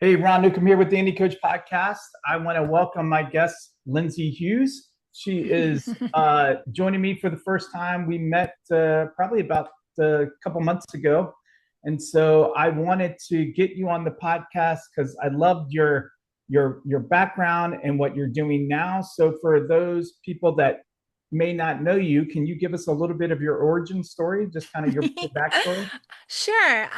Hey, Ron Newcomb here with the Indie Coach Podcast. I want to welcome my guest, Lindsey Hughes. She is joining me for the first time. We met probably about a couple months ago. And so I wanted to get you on the podcast because I loved your background and what you're doing now. So for those people that may not know you, can you give us a little bit of your origin story, just kind of your backstory? Sure.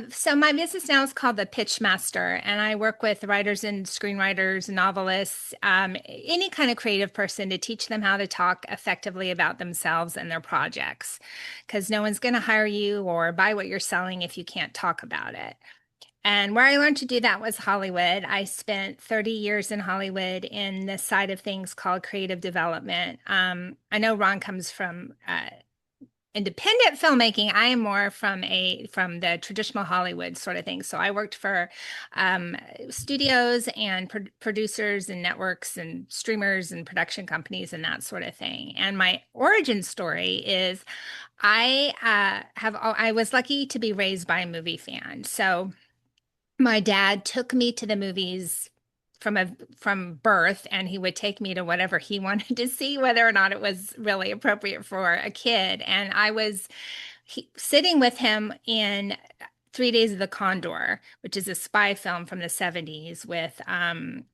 So my business now is called the Pitch Master, and I work with writers and screenwriters, novelists, any kind of creative person to teach them how to talk effectively about themselves and their projects. Because no one's going to hire you or buy what you're selling if you can't talk about it. And where I learned to do that was Hollywood. I spent 30 years in Hollywood in the side of things called creative development. I know Ron comes from independent filmmaking. I am more from the traditional Hollywood sort of thing. So I worked for um, studios and producers and networks and streamers and production companies and that sort of thing. And my origin story is I was lucky to be raised by a movie fan. So my dad took me to the movies from birth, and he would take me to whatever he wanted to see, whether or not it was really appropriate for a kid. And I was sitting with him in 3 Days of the Condor, which is a spy film from the 70s with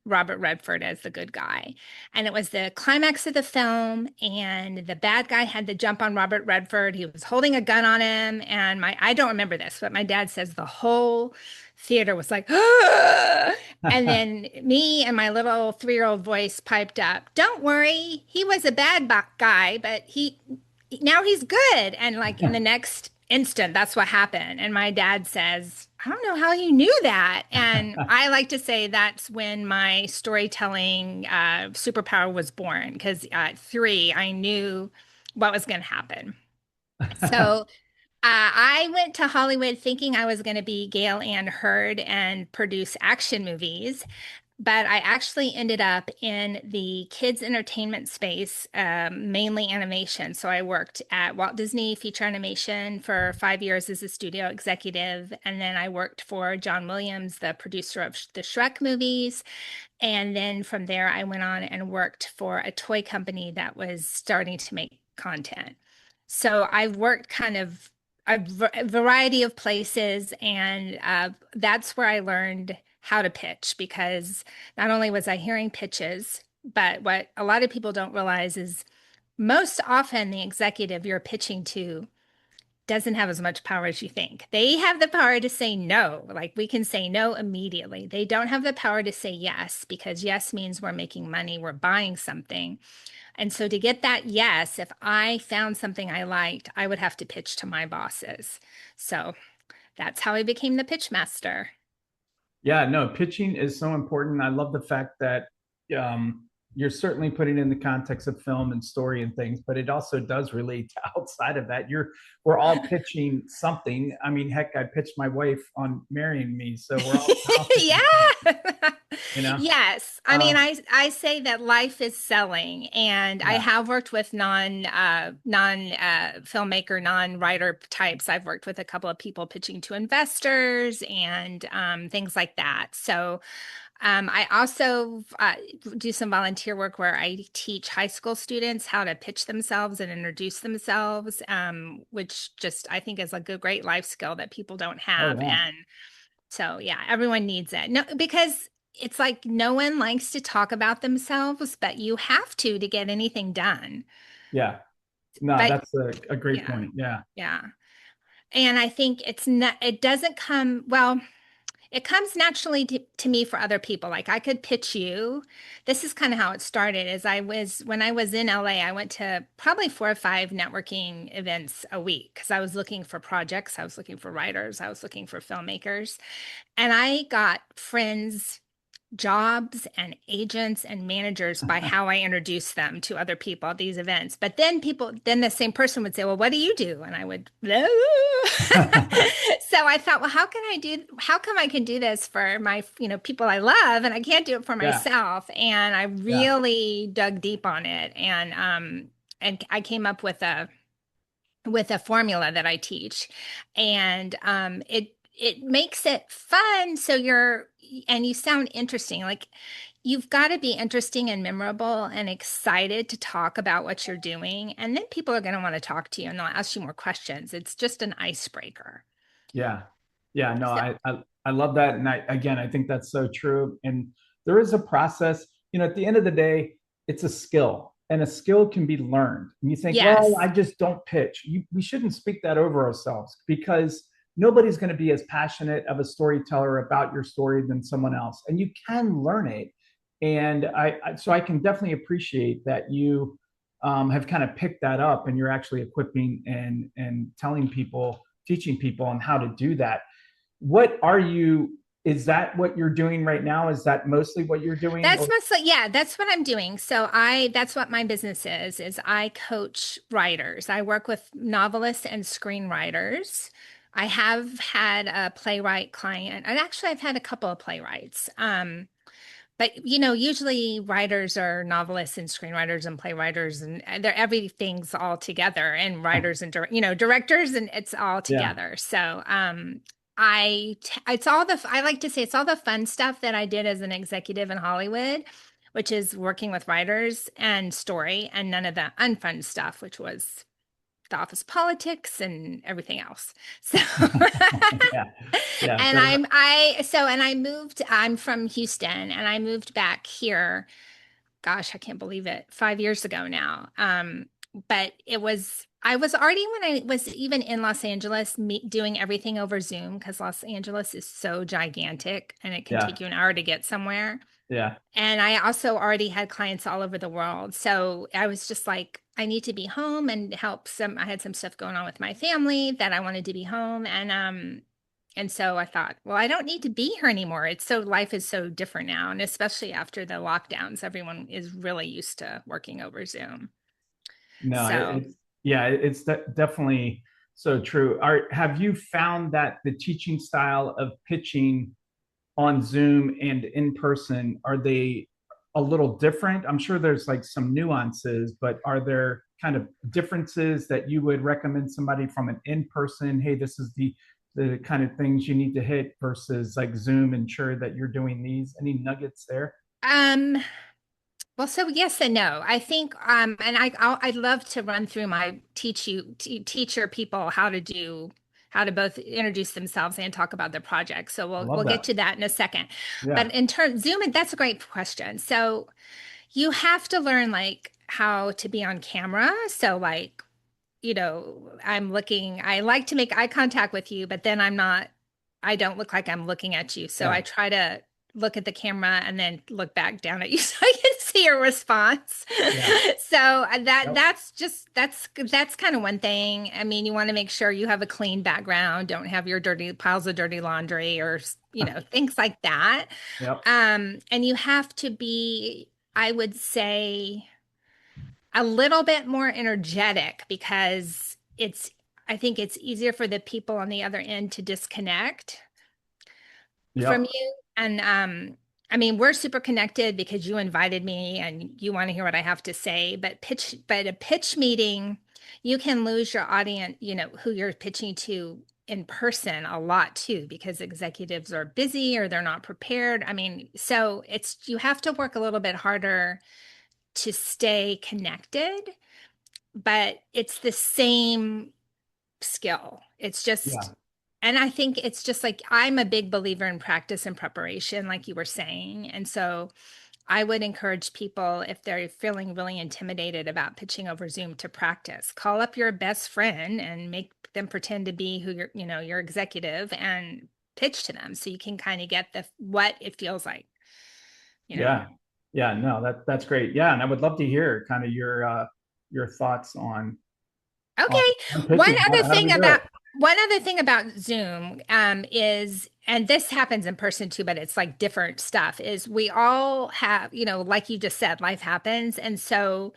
Robert Redford as the good guy. And it was the climax of the film, and the bad guy had to jump on Robert Redford. He was holding a gun on him, and I don't remember this, but my dad says the whole theater was like, "Ah!" And then me and my little 3-year-old voice piped up, "Don't worry, he was a bad guy, but now he's good." And like in the next instant, that's what happened. And my dad says, "I don't know how you knew that." And I like to say that's when my storytelling superpower was born, because at 3, I knew what was going to happen. So I went to Hollywood thinking I was going to be Gail Ann Hurd and produce action movies, but I actually ended up in the kids' entertainment space, mainly animation. So I worked at Walt Disney Feature Animation for 5 years as a studio executive, and then I worked for John Williams, the producer of the Shrek movies. And then from there, I went on and worked for a toy company that was starting to make content. So I've worked kind of a variety of places, and that's where I learned how to pitch, because not only was I hearing pitches, but what a lot of people don't realize is most often the executive you're pitching to doesn't have as much power as you think. They have the power to say no, like we can say no immediately. They don't have the power to say yes, because yes means we're making money, we're buying something. And so to get that yes, if I found something I liked, I would have to pitch to my bosses. So that's how I became the pitch master. Yeah, no, pitching is so important. I love the fact that you're certainly putting in the context of film and story and things, but it also does relate to outside of that. We're all pitching something. I mean, heck, I pitched my wife on marrying me, so we're all Yeah. pitching something, you know. Yes. I mean, Um, I say that life is selling, and I yeah. have worked with non filmmaker, non-writer types. I've worked with a couple of people pitching to investors and things like that. So I also do some volunteer work where I teach high school students how to pitch themselves and introduce themselves, which just I think is a great life skill that people don't Oh have. yeah. And so, yeah, everyone needs it. No, because it's like no one likes to talk about themselves, but you have to get anything done. Yeah. No, But that's a great yeah, point. Yeah. yeah. And I think it's not, it doesn't come, well, it comes naturally to me for other people. Like I could pitch you. This is kind of how it started. When I was in LA, I went to probably 4 or 5 networking events a week because I was looking for projects. I was looking for writers. I was looking for filmmakers. And I got friends, jobs, and agents and managers by how I introduced them to other people at these events. But then the same person would say, "Well, what do you do?" And I would, so I thought, well, how come I can do this for my, people I love, and I can't do it for Yeah. myself? And I Yeah. really dug deep on it. And I came up with a formula that I teach, and it makes it fun. So and you sound interesting. Like you've got to be interesting and memorable and excited to talk about what you're doing. And then people are going to want to talk to you and they'll ask you more questions. It's just an icebreaker. Yeah. Yeah. No, So, I love that. And I think that's so true. And there is a process, at the end of the day, it's a skill and a skill can be learned. And you think, well, I yes. just don't pitch. We shouldn't speak that over ourselves because nobody's going to be as passionate of a storyteller about your story than someone else. And you can learn it. And so I can definitely appreciate that you have kind of picked that up and you're actually equipping and telling people, teaching people on how to do that. What are you, is that what you're doing right now? Is that mostly what you're doing? That's Or mostly, yeah, that's what I'm doing. So that's what my business is I coach writers. I work with novelists and screenwriters. I have had a playwright client, and actually I've had a couple of playwrights. But usually writers are novelists and screenwriters and playwriters, and they're everything's all together, and writers and directors, and it's all yeah, together. So it's all I like to say it's all the fun stuff that I did as an executive in Hollywood, which is working with writers and story, and none of the unfun stuff, which was the office politics and everything else. So yeah, yeah. and That, I moved, I'm from Houston and I moved back here. Gosh, I can't believe it. 5 years ago now. But I was already when I was even in Los Angeles doing everything over Zoom because Los Angeles is so gigantic and it can yeah, take you an hour to get somewhere. yeah. And I also already had clients all over the world. So I was just like, I need to be home and help I had some stuff going on with my family that I wanted to be home. And so I thought, well, I don't need to be here anymore. Life is so different now. And especially after the lockdowns, everyone is really used to working over Zoom. No, So it's, yeah, definitely so true. Have you found that the teaching style of pitching on Zoom and in person, are they a little different? I'm sure there's like some nuances, but are there kind of differences that you would recommend somebody from an in person? Hey, this is the kind of things you need to hit versus like Zoom, ensure that you're doing these. Any nuggets there? um well, so yes and no. I think, and I'd love to run through my teacher people how to both introduce themselves and talk about their project. So I we'll love get that. to that in a second. Yeah, But in terms Zoom, that's a great question. So you have to learn like how to be on camera. So like, I like to make eye contact with you, but then I don't look like I'm looking at you. So I yeah, try to look at the camera and then look back down at you so I can see your response. yeah. So Yep. that's kind of one thing. I mean, you want to make sure you have a clean background, don't have your dirty piles of dirty laundry or, things like that. Yep. And you have to be, I would say, a little bit more energetic because I think it's easier for the people on the other end to disconnect from Yep. you. And I mean, we're super connected because you invited me and you want to hear what I have to say. But a pitch meeting, you can lose your audience, who you're pitching to in person a lot too, because executives are busy or they're not prepared. I mean, so you have to work a little bit harder to stay connected, but it's the same skill. It's Yeah. just, and I think it's just like I'm a big believer in practice and preparation, like you were saying. And so I would encourage people, if they're feeling really intimidated about pitching over Zoom, to practice. Call up your best friend and make them pretend to be your executive and pitch to them so you can kind of get what it feels like, you know. Yeah. Yeah. No, that's great. Yeah. And I would love to hear kind of your thoughts on, Okay. on One pitching. other How do thing we do about it? one other thing about Zoom is, and this happens in person too, but it's like different stuff, is we all have, like you just said, life happens. And so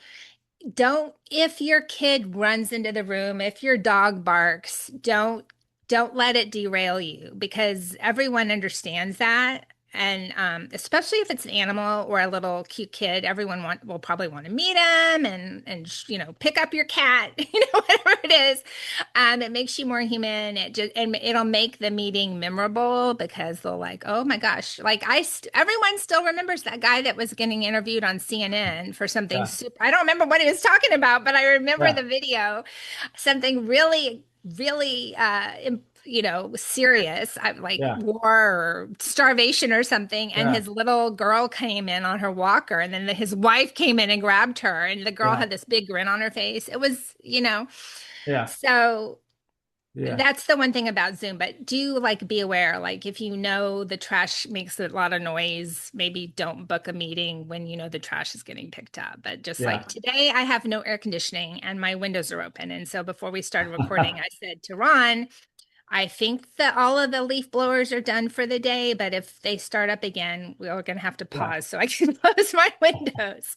if your kid runs into the room, if your dog barks, don't let it derail you because everyone understands that. And especially if it's an animal or a little cute kid, will probably want to meet him and pick up your cat, whatever it is. It makes you more human. And it'll make the meeting memorable because they'll like, oh my gosh, like everyone still remembers that guy that was getting interviewed on CNN for something Yeah. super. I don't remember what he was talking about, but I remember Yeah. the video, something really, really, serious, like Yeah. war or starvation or something. And Yeah. his little girl came in on her walker, and then his wife came in and grabbed her, and the girl Yeah. had this big grin on her face. It was. Yeah. So Yeah. that's the one thing about Zoom, but do like be aware, like if you know the trash makes a lot of noise, maybe don't book a meeting when you know the trash is getting picked up. But just Yeah. like today, I have no air conditioning and my windows are open. And so before we started recording, I said to Ron, I think that all of the leaf blowers are done for the day, but if they start up again, we're going to have to Yeah. pause so I can close my windows.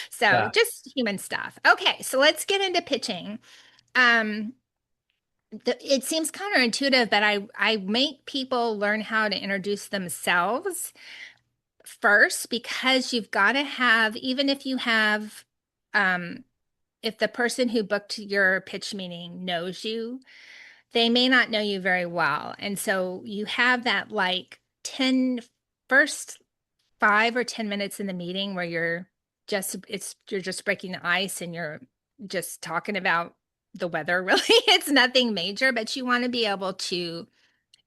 So Yeah. just human stuff. Okay, so let's get into pitching. Um, it seems counterintuitive, but I make people learn how to introduce themselves first because you've got to have, even if you have, if the person who booked your pitch meeting knows you, they may not know you very well. And so you have that like 10 first 5 or 10 minutes in the meeting where you're just breaking the ice and you're just talking about the weather. Really, it's nothing major, but you want to be able to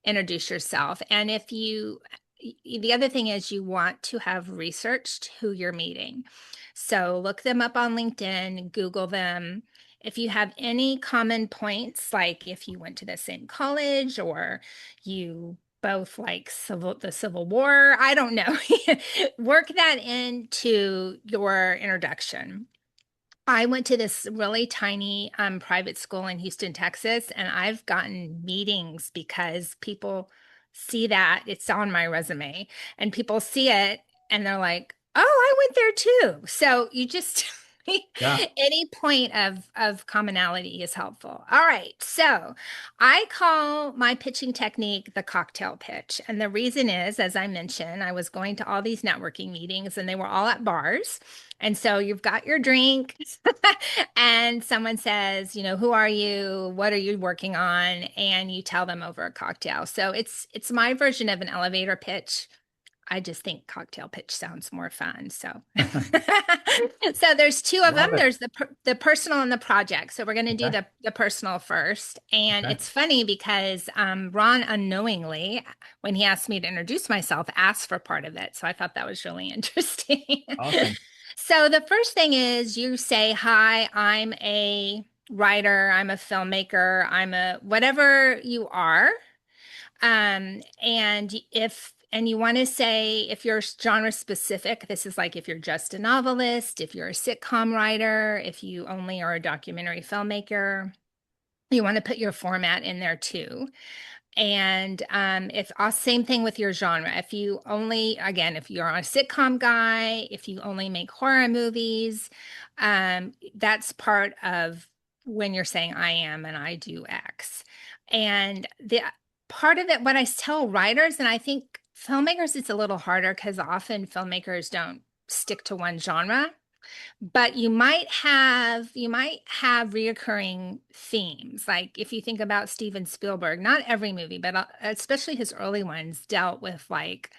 introduce yourself. And the other thing is you want to have researched who you're meeting. So look them up on LinkedIn, Google them. If you have any common points, like if you went to the same college or you both like the Civil War, I don't know, work that into your introduction. I went to this really tiny private school in Houston, Texas, and I've gotten meetings because people see that it's on my resume and people see it and they're like, oh, I went there too. So you just, Yeah. any point of commonality is helpful. All right. So I call my pitching technique the cocktail pitch. And the reason is, as I mentioned, I was going to all these networking meetings and they were all at bars. And so you've got your drink and someone says, who are you? What are you working on? And you tell them over a cocktail. So it's my version of an elevator pitch. I just think cocktail pitch sounds more fun. So so there's two of them. Love it. There's the personal and the project. So we're going to do Okay. the personal first. And Okay. it's funny because Ron unknowingly, when he asked me to introduce myself, asked for part of it. So I thought that was really interesting. Awesome. So the first thing is you say, hi, I'm a writer, I'm a filmmaker, I'm a whatever you are. And you want to say if you're genre specific, this is like if you're just a novelist, if you're a sitcom writer, if you only are a documentary filmmaker, you want to put your format in there too. And it's same thing with your genre. If you only, again, if you're a sitcom guy, if you only make horror movies, that's part of when you're saying I am and I do X. And the part of it, what I tell writers, and I think filmmakers, it's a little harder because often filmmakers don't stick to one genre, but you might have reoccurring themes. Like if you think about Steven Spielberg, not every movie, but especially his early ones dealt with like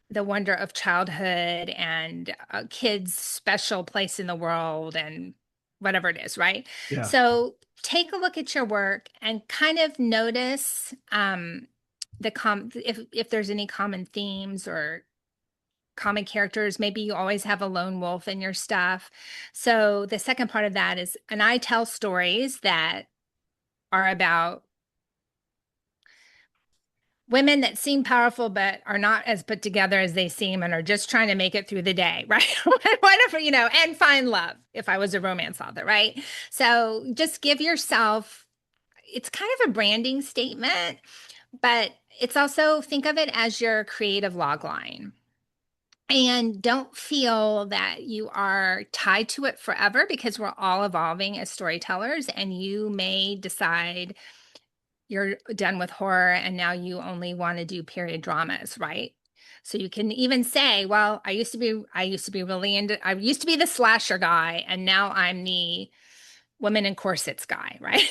the wonder of childhood and a kid's special place in the world and whatever it is, right? Yeah. So take a look at your work and kind of notice if there's any common themes or common characters. Maybe you always have a lone wolf in your stuff. So the second part of that is, and I tell stories that are about women that seem powerful but are not as put together as they seem and are just trying to make it through the day, right? Whatever, and find love if I was a romance author, right? So just give yourself, it's kind of a branding statement, but it's also, think of it as your creative log line. And don't feel that you are tied to it forever because we're all evolving as storytellers, and you may decide you're done with horror and now you only want to do period dramas, right? So you can even say, well, I used to be really into, I used to be the slasher guy, and now I'm the women in corsets guy, right?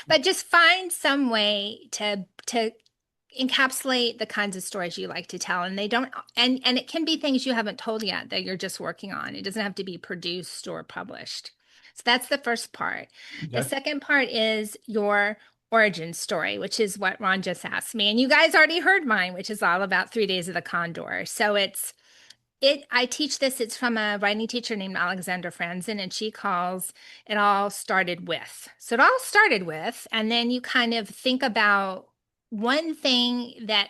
But just find some way to encapsulate the kinds of stories you like to tell, and they don't, and it can be things you haven't told yet that you're just working on. It doesn't have to be produced or published. So that's the first part. The Okay. second part is your origin story, which is what Ron just asked me. And you guys already heard mine, which is all about 3 Days of the Condor. So I teach this, it's from a writing teacher named Alexandra Franzen, and she calls it all started with. So it all started with, and then you kind of think about one thing that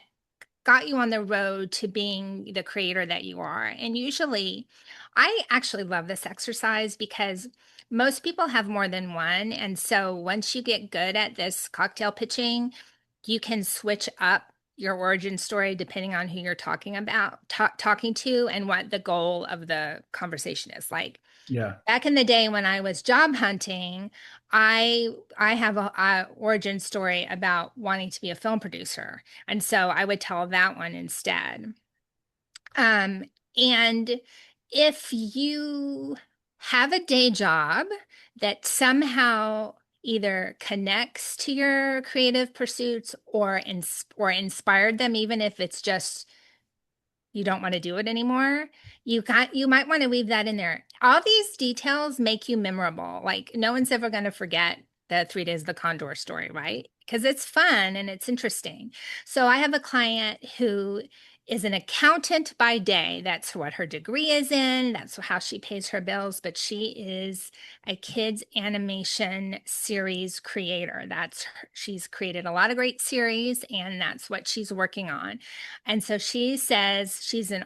got you on the road to being the creator that you are. And usually, I actually love this exercise because most people have more than one. And so once you get good at this cocktail pitching, you can switch up your origin story depending on who you're talking about, talking to, and what the goal of the conversation is. Like Yeah. back in the day when I was job hunting, I have a origin story about wanting to be a film producer, and so I would tell that one instead. Um, and if you have a day job that somehow either connects to your creative pursuits or inspired them, even if it's just you don't want to do it anymore, you might want to weave that in there. All these details make you memorable. Like no one's ever going to forget the 3 Days of the Condor story, right? Because it's fun and it's interesting. So I have a client who is an accountant by day. That's what her degree is in. That's how she pays her bills. But she is a kids animation series creator. She's created a lot of great series, and that's what she's working on. And so she says she's an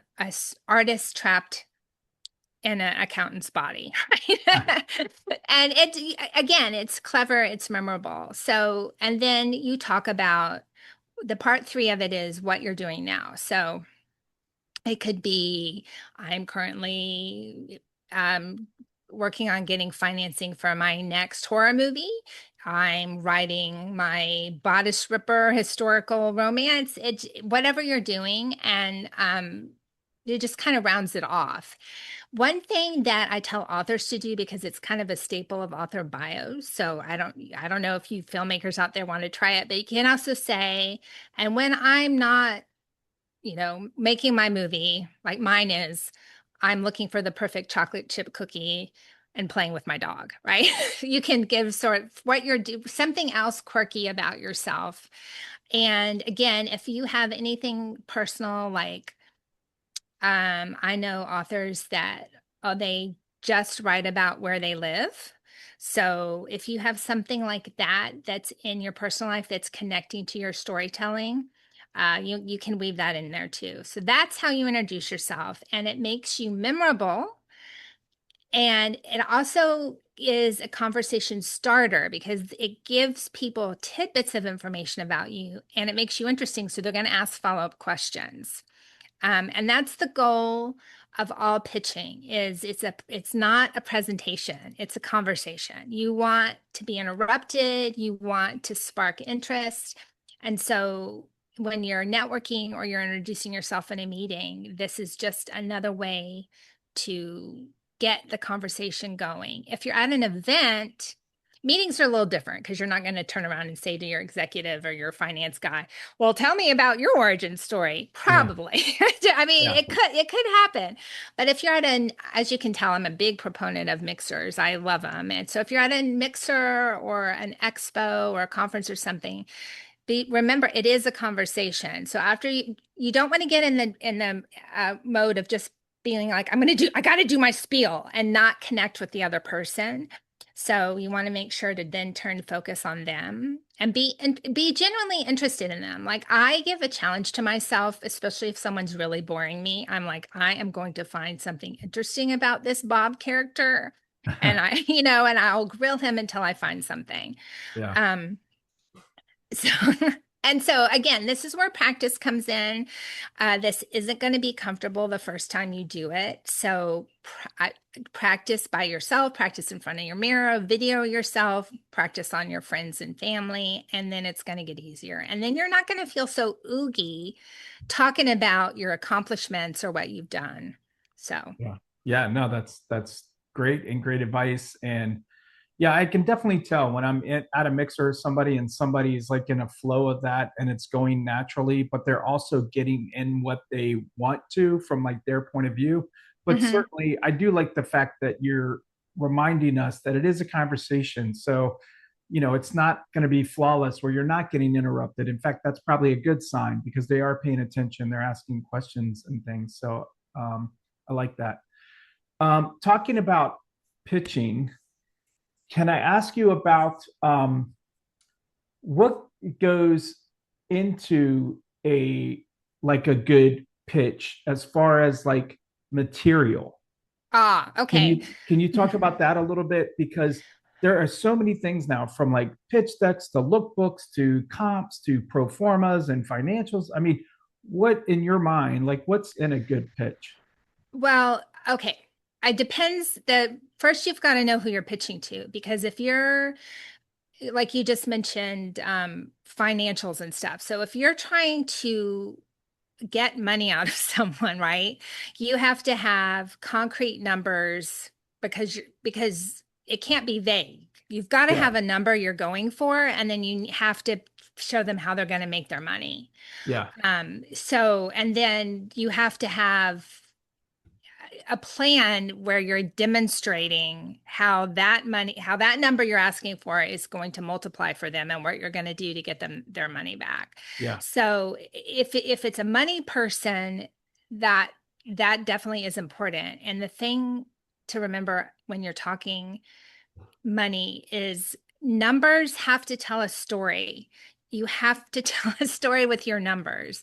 artist trapped in an accountant's body, right? And again, it's clever, it's memorable. So, and then you talk about the part three of it is what you're doing now. So it could be I'm currently working on getting financing for my next horror movie. I'm writing my bodice ripper historical romance. It's whatever you're doing, and it just kind of rounds it off. One thing that I tell authors to do because it's kind of a staple of author bios. So I don't know if you filmmakers out there want to try it, but you can also say, and when I'm not making my movie like mine is, I'm looking for the perfect chocolate chip cookie and playing with my dog, right? You can give sort of what you're doing, something else quirky about yourself. And again, if you have anything personal, like I know authors that they just write about where they live. So if you have something like that that's in your personal life that's connecting to your storytelling, you can weave that in there too. So that's how you introduce yourself, and it makes you memorable. And it also is a conversation starter because it gives people tidbits of information about you, and it makes you interesting. So they're going to ask follow-up questions. And that's the goal of all pitching is it's not a presentation, it's a conversation. You want to be interrupted, you want to spark interest. And so when you're networking or you're introducing yourself in a meeting, this is just another way to get the conversation going. If you're at an event, meetings are a little different because you're not going to turn around and say to your executive or your finance guy, well, tell me about your origin story. Yeah. Probably. I mean, Yeah. it could happen. But if you're at as you can tell, I'm a big proponent of mixers. I love them. And so if you're at a mixer or an expo or a conference or something, remember it is a conversation. So after you don't want to get in the mode of just feeling like I got to do my spiel and not connect with the other person. So you want to make sure to then turn focus on them and be genuinely interested in them. Like I give a challenge to myself, especially if someone's really boring me. I'm like, I am going to find something interesting about this Bob character. And and I'll grill him until I find something. Yeah. Um, so And so again, this is where practice comes in. This isn't going to be comfortable the first time you do it. So practice by yourself, practice in front of your mirror, video yourself, practice on your friends and family, and then it's going to get easier. And then you're not going to feel so oogie talking about your accomplishments or what you've done. So, Yeah. Yeah, no, that's great and great advice. And yeah, I can definitely tell when at a mixer with somebody and somebody's like in a flow of that and it's going naturally, but they're also getting in what they want to from like their point of view. But mhm. certainly, I do like the fact that you're reminding us that it is a conversation. So, it's not going to be flawless where you're not getting interrupted. In fact, that's probably a good sign because they are paying attention, they're asking questions and things. So, I like that. Talking about pitching, can I ask you about what goes into a good pitch as far as like material? Ah, Can okay. you talk about that a little bit? Because there are so many things now, from like pitch decks to lookbooks to comps to pro formas and financials. I mean, what in your mind, like what's in a good pitch? Well, okay. It depends. The first you've got to know who you're pitching to, because if you're like you just mentioned, financials and stuff. So if you're trying to get money out of someone, right, you have to have concrete numbers because it can't be vague. You've got to Yeah, have a number you're going for, and then you have to show them how they're going to make their money. yeah, So, and then you have to have a plan where you're demonstrating how that money, how that number you're asking for is going to multiply for them and what you're going to do to get them their money back. yeah, So if it's a money person, that that definitely is important. And the thing to remember when you're talking money is numbers have to tell a story. You have to tell a story with your numbers.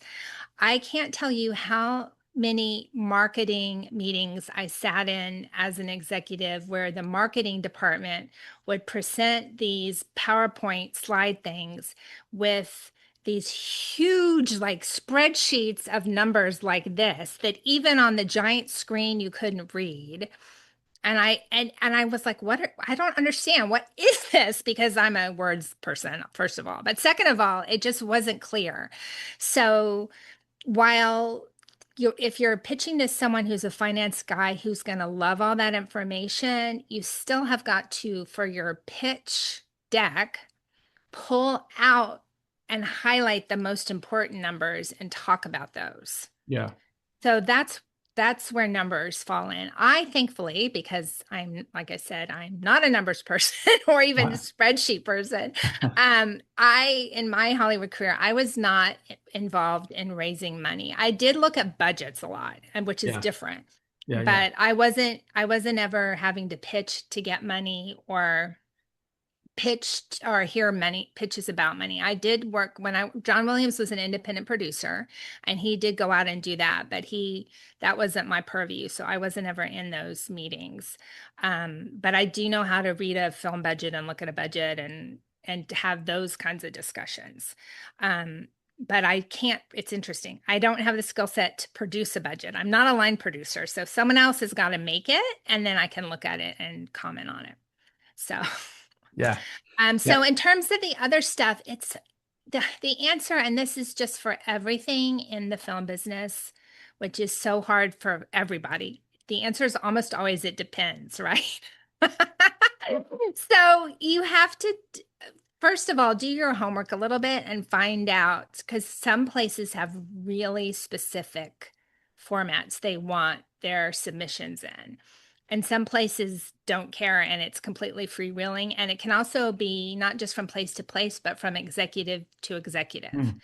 I can't tell you how many marketing meetings I sat in as an executive where the marketing department would present these PowerPoint slide things with these huge like spreadsheets of numbers like this that even on the giant screen you couldn't read. And I was like, I don't understand. What is this? Because I'm a words person, first of all. But second of all, it just wasn't clear. So while if you're pitching to someone who's a finance guy who's going to love all that information, you still have got to, for your pitch deck, pull out and highlight the most important numbers and talk about those. yeah. So that's where numbers fall in. I thankfully, because I'm like I said, I'm not a numbers person or even a spreadsheet person. I in my Hollywood career, I was not involved in raising money. I did look at budgets a lot, and which is Yeah, different. yeah, yeah, But I wasn't ever having to pitch to get money or pitched or hear many pitches about money. I did work when John Williams was an independent producer and he did go out and do that, but that wasn't my purview. So I wasn't ever in those meetings. But I do know how to read a film budget and look at a budget and have those kinds of discussions. But I can't, it's interesting. I don't have the skill set to produce a budget. I'm not a line producer. So someone else has got to make it and then I can look at it and comment on it. So yeah, yeah, so in terms of the other stuff, it's the answer, and this is just for everything in the film business, which is so hard for everybody. The answer is almost always it depends, right? So you have to, first of all, do your homework a little bit and find out, because some places have really specific formats they want their submissions in. And some places don't care and it's completely freewheeling. And it can also be not just from place to place, but from executive to executive. mm,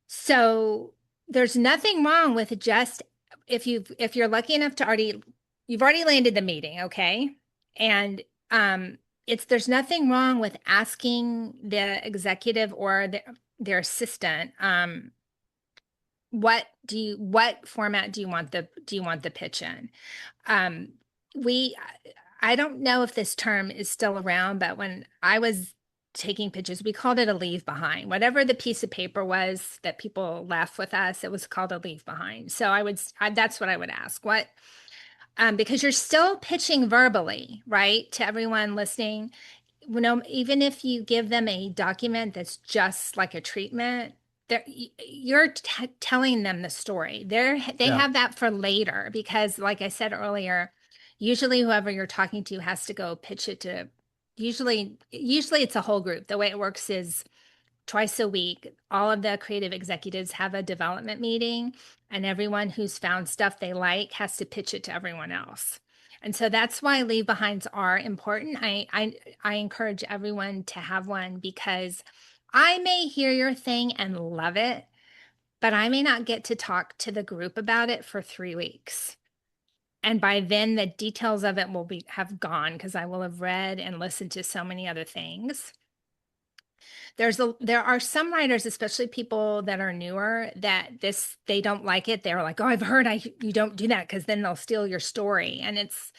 So there's nothing wrong with just if you're lucky enough to you've already landed the meeting, okay? And it's there's nothing wrong with asking the executive or their assistant, what format do you want the pitch in? Um, we I don't know if this term is still around, but when I was taking pictures. We called it a leave behind. Whatever the piece of paper was that people left with us, it was called a leave behind. So that's what I would ask. Because you're still pitching verbally, right, to everyone listening. Even if you give them a document that's just like a treatment, you're telling them the story. They Yeah. have that for later because, like I said earlier, usually whoever you're talking to has to go pitch it to. Usually it's a whole group. The way it works is twice a week, all of the creative executives have a development meeting, and everyone who's found stuff they like has to pitch it to everyone else. And so that's why leave behinds are important. I encourage everyone to have one because I may hear your thing and love it, but I may not get to talk to the group about it for 3 weeks. And by then the details of it will have gone because I will have read and listened to so many other things. There are some writers, especially people that are newer, that they don't like it. They're like, "Oh, I've heard you don't do that because then they'll steal your story." And it's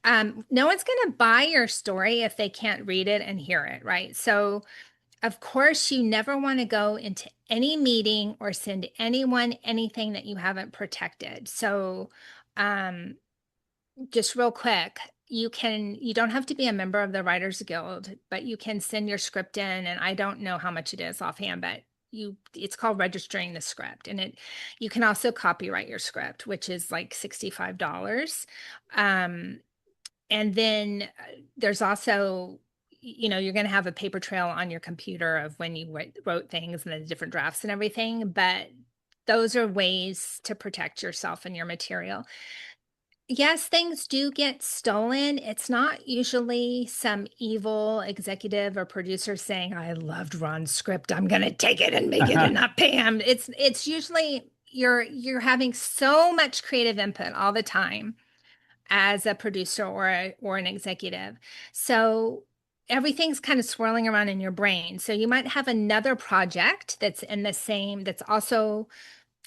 no one's going to buy your story if they can't read it and hear it, right? So, of course, you never want to go into any meeting or send anyone anything that you haven't protected. So, um, just real quick, you don't have to be a member of the Writers Guild, but you can send your script in, and I don't know how much it is offhand, but it's called registering the script, and you can also copyright your script, which is like $65. And then there's also, you're going to have a paper trail on your computer of when you wrote things and the different drafts and everything, but those are ways to protect yourself and your material. Yes, things do get stolen. It's not usually some evil executive or producer saying, "I loved Ron's script. I'm going to take it and make it and not pay him." It's usually you're having so much creative input all the time as a producer or an executive. So everything's kind of swirling around in your brain. So you might have another project that's also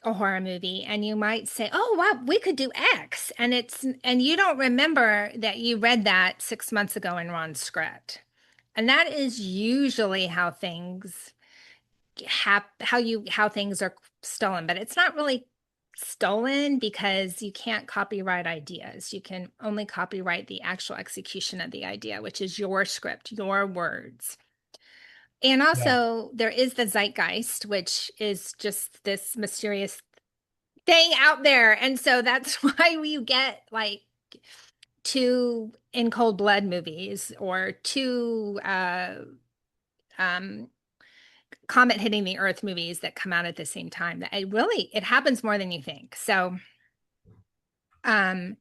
a horror movie, and you might say, "Oh, wow, we could do X." And you don't remember that you read that 6 months ago in Ron's script. And that is usually how things how things are stolen, but it's not really stolen because you can't copyright ideas. You can only copyright the actual execution of the idea, which is your script, your words. And Yeah. also, there is the zeitgeist, which is just this mysterious thing out there. And so that's why we get like two In Cold Blood movies or two um, Comet Hitting the Earth movies that come out at the same time. That it happens more than you think. So um,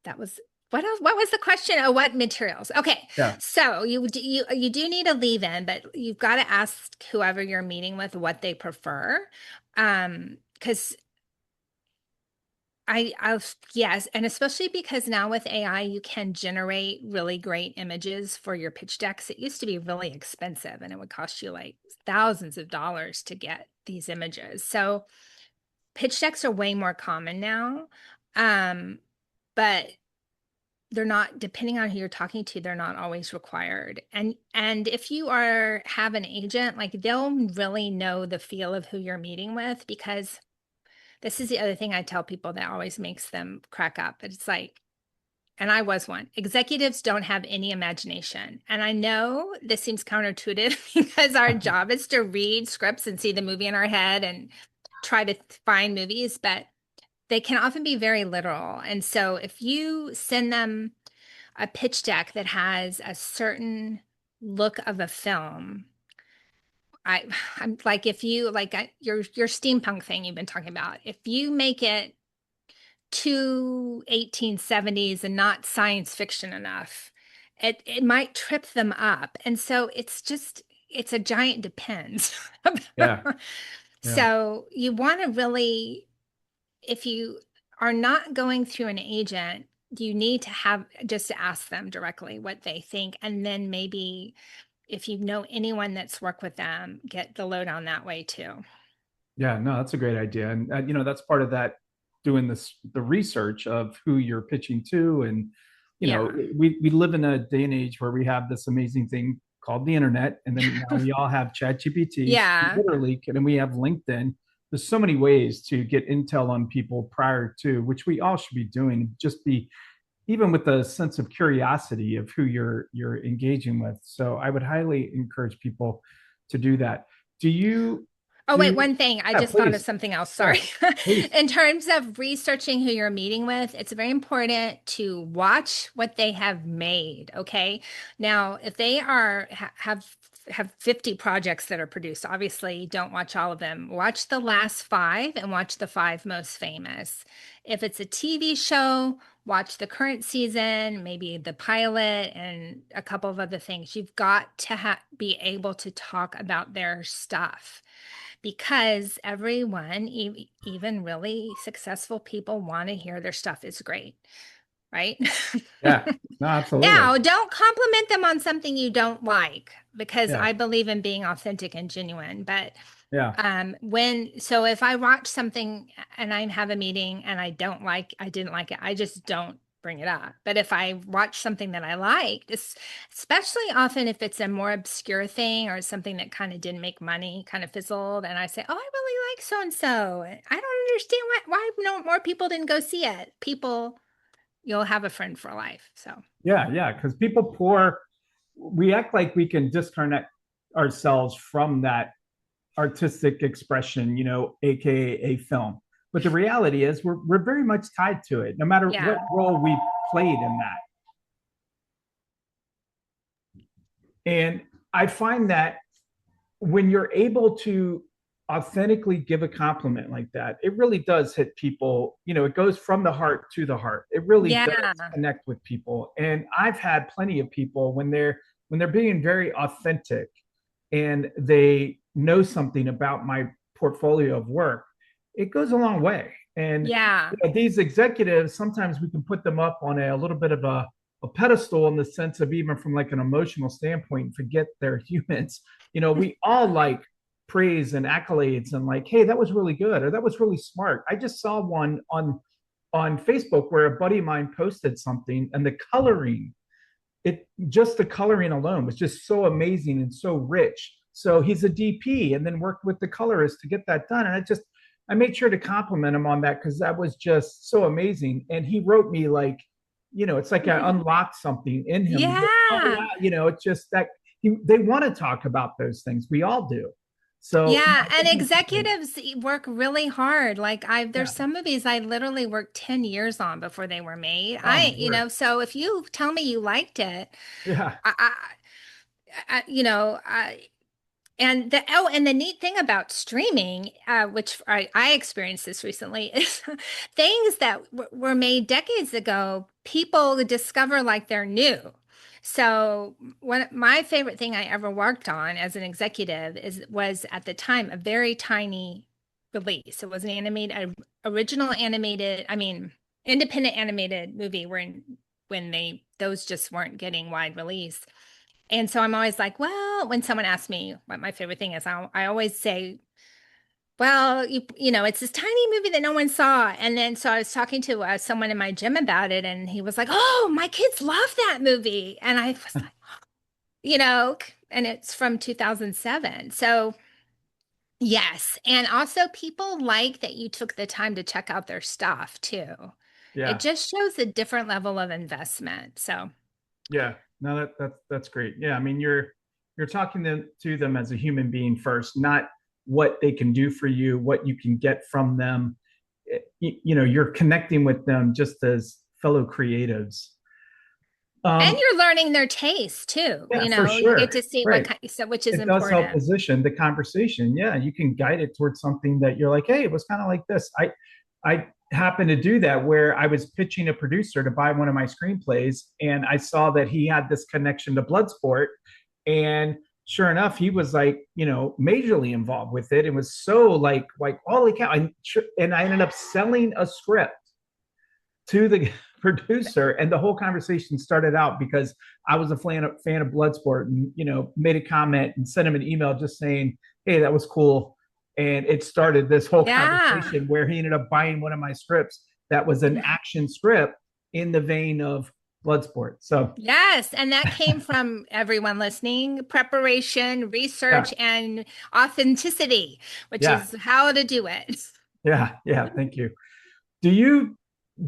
that was what else? What was the question? Oh, what materials? Okay, Yeah. so you do need a leave-in, but you've got to ask whoever you're meeting with what they prefer, because yes, and especially because now with AI, you can generate really great images for your pitch decks. It used to be really expensive, and it would cost you like thousands of dollars to get these images. So pitch decks are way more common now, but they're not, depending on who you're talking to, they're not always required. And if you have an agent, like they'll really know the feel of who you're meeting with, because this is the other thing I tell people that always makes them crack up. It's like, and I was one, executives don't have any imagination. And I know this seems counterintuitive because our job is to read scripts and see the movie in our head and try to find movies, but they can often be very literal. And so if you send them a pitch deck that has a certain look of a film, I'm like, if you like your steampunk thing you've been talking about, if you make it too 1870s and not science fiction enough, it might trip them up. And so it's a giant depends. Yeah. Yeah. So you want to really, if you are not going through an agent, you need to have just to ask them directly what they think. And then maybe if you know anyone that's worked with them, get the load on that way too. Yeah, no, that's a great idea. And that's part of that, doing the research of who you're pitching to. And Yeah. we live in a day and age where we have this amazing thing called the internet, and then now we all have ChatGPT, Yeah. literally, and we have LinkedIn. There's so many ways to get intel on people prior to, which we all should be doing. Just be even with a sense of curiosity of who you're engaging with. So I would highly encourage people to do that. Do you Oh, wait, do? one thing. I Yeah, just thought of please. something else. Yeah, Sorry. please. In terms of researching who you're meeting with, it's very important to watch what they have made. Okay. Now, if they have 50 projects that are produced, obviously don't watch all of them. Watch the last five and watch the five most famous. If it's a TV show, watch the current season, maybe the pilot, and a couple of other things. You've got to be able to talk about their stuff because everyone, even really successful people, want to hear their stuff is great, right? Yeah, no, absolutely. Now, don't compliment them on something you don't like because Yeah, I believe in being authentic and genuine. But yeah, so if I watch something and I have a meeting and I didn't like it, I just don't bring it up. But if I watch something that I liked, especially often if it's a more obscure thing or something that kind of didn't make money, kind of fizzled, and I say, "Oh, I really like so and so. I don't understand why no more people didn't go see it." You'll have a friend for life. So yeah. Because people pour, we act like we can disconnect ourselves from that artistic expression, aka a film. But the reality is, we're very much tied to it, no matter what yeah, role we played in that. And I find that when you're able to authentically give a compliment like that, it really does hit people. It goes from the heart to the heart. It really does yeah, connect with people. And I've had plenty of people when they're being very authentic and they know something about my portfolio of work, it goes a long way. And yeah, these executives, sometimes we can put them up on a little bit of a pedestal in the sense of even from like an emotional standpoint, and forget they're humans. We all like praise and accolades and like, hey, that was really good or that was really smart. I just saw one on Facebook where a buddy of mine posted something and the coloring, it just the coloring alone was just so amazing and so rich. So he's a DP and then worked with the colorist to get that done. And I made sure to compliment him on that because that was just so amazing. And he wrote me like, it's like I unlocked something in him. Like, oh yeah. yeah, it's just that they want to talk about those things. We all do. So Yeah, I and think that's great. executives work really hard. Like Yeah. there's some movies I literally worked 10 years on before they were made. Oh my word. So if you tell me you liked it, Yeah. I, I you know, and the neat thing about streaming, which I experienced this recently, is things that were made decades ago, people discover like they're new. So my favorite thing I ever worked on as an executive was at the time a very tiny release. It was an original animated, I mean, independent animated movie when those just weren't getting wide release. And so I'm always like, well, when someone asks me what my favorite thing is, I always say, well, it's this tiny movie that no one saw. And then so I was talking to someone in my gym about it, and he was like, oh, my kids love that movie. And I was like, and it's from 2007. So, yes. And also, people like that you took the time to check out their stuff too. It Yeah. just shows a different level of investment. So, Yeah, no, that's great. Yeah, I mean, you're talking to them as a human being first, not what they can do for you, what you can get from them. You're connecting with them just as fellow creatives. and Um, you're learning their taste too. yeah, for You get sure. to see what Right. kind, so which is It does help important. position the conversation. Yeah, you can guide it towards something that you're like, hey, it was kind of like this. I happened to do that where I was pitching a producer to buy one of my screenplays, and I saw that he had this connection to Bloodsport, and sure enough, he was like, majorly involved with it. It was so like holy cow! And I ended up selling a script to the producer, and the whole conversation started out because I was a fan of Bloodsport, and made a comment and sent him an email just saying, "Hey, that was cool." And it started this whole Yeah. conversation where he ended up buying one of my scripts that was an action script in the vein of blood sport. So Yes, and that came from everyone listening, preparation, yeah, research, and authenticity, which yeah, is how to do it. yeah. Thank you. Do you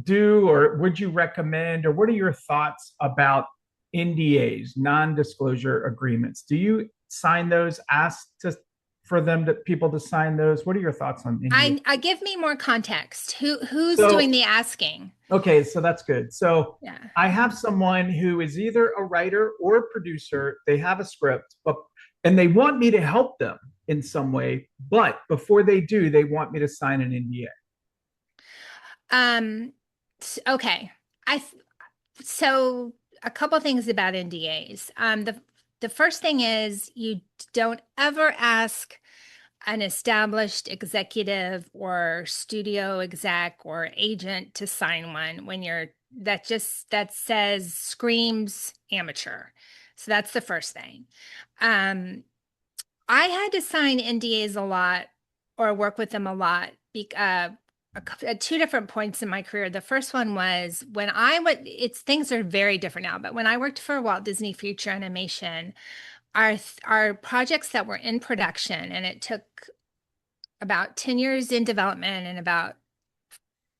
do, or would you recommend, or what are your thoughts about NDAs, non-disclosure agreements? Do you sign those? Ask to for them to people to sign those. What are your thoughts on NDA? I give me more context. Who's doing So, the asking? okay, so that's good. So Yeah. I have someone who is either a writer or a producer. They have a script, but and they want me to help them in some way. But before they do, they want me to sign an NDA. Um, okay. I so a couple things about NDAs. The first thing is you don't ever ask an established executive or studio exec or agent to sign one when you're that says screams amateur. So that's the first thing. Um, I had to sign NDAs a lot or work with them a lot at two different points in my career. The first one was when I would, it's things are very different now, but when I worked for Walt Disney Future Animation, our projects that were in production, and it took about 10 years in development and about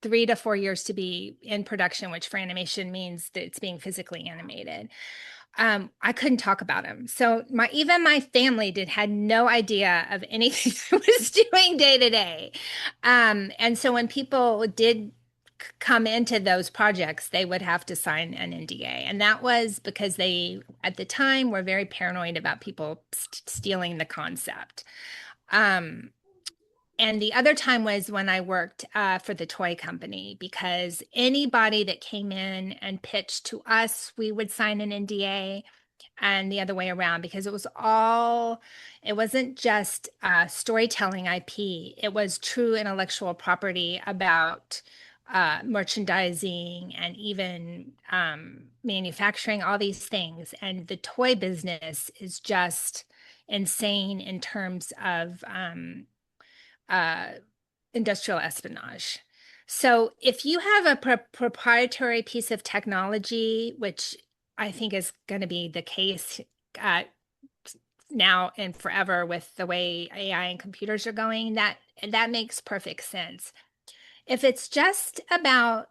3 to 4 years to be in production, which for animation means that it's being physically animated. I couldn't talk about them. So even my family had no idea of anything I was doing day to day. And so when people did come into those projects, they would have to sign an NDA. And that was because they, at the time, were very paranoid about people stealing the concept. Um, and the other time was when I worked for the toy company, because anybody that came in and pitched to us, we would sign an NDA, and the other way around, because it wasn't just storytelling IP, it was true intellectual property about merchandising and even manufacturing, all these things. And the toy business is just insane in terms of uh, industrial espionage. So if you have a proprietary piece of technology, which I think is going to be the case uh, now and forever with the way AI and computers are going, that makes perfect sense. If it's just about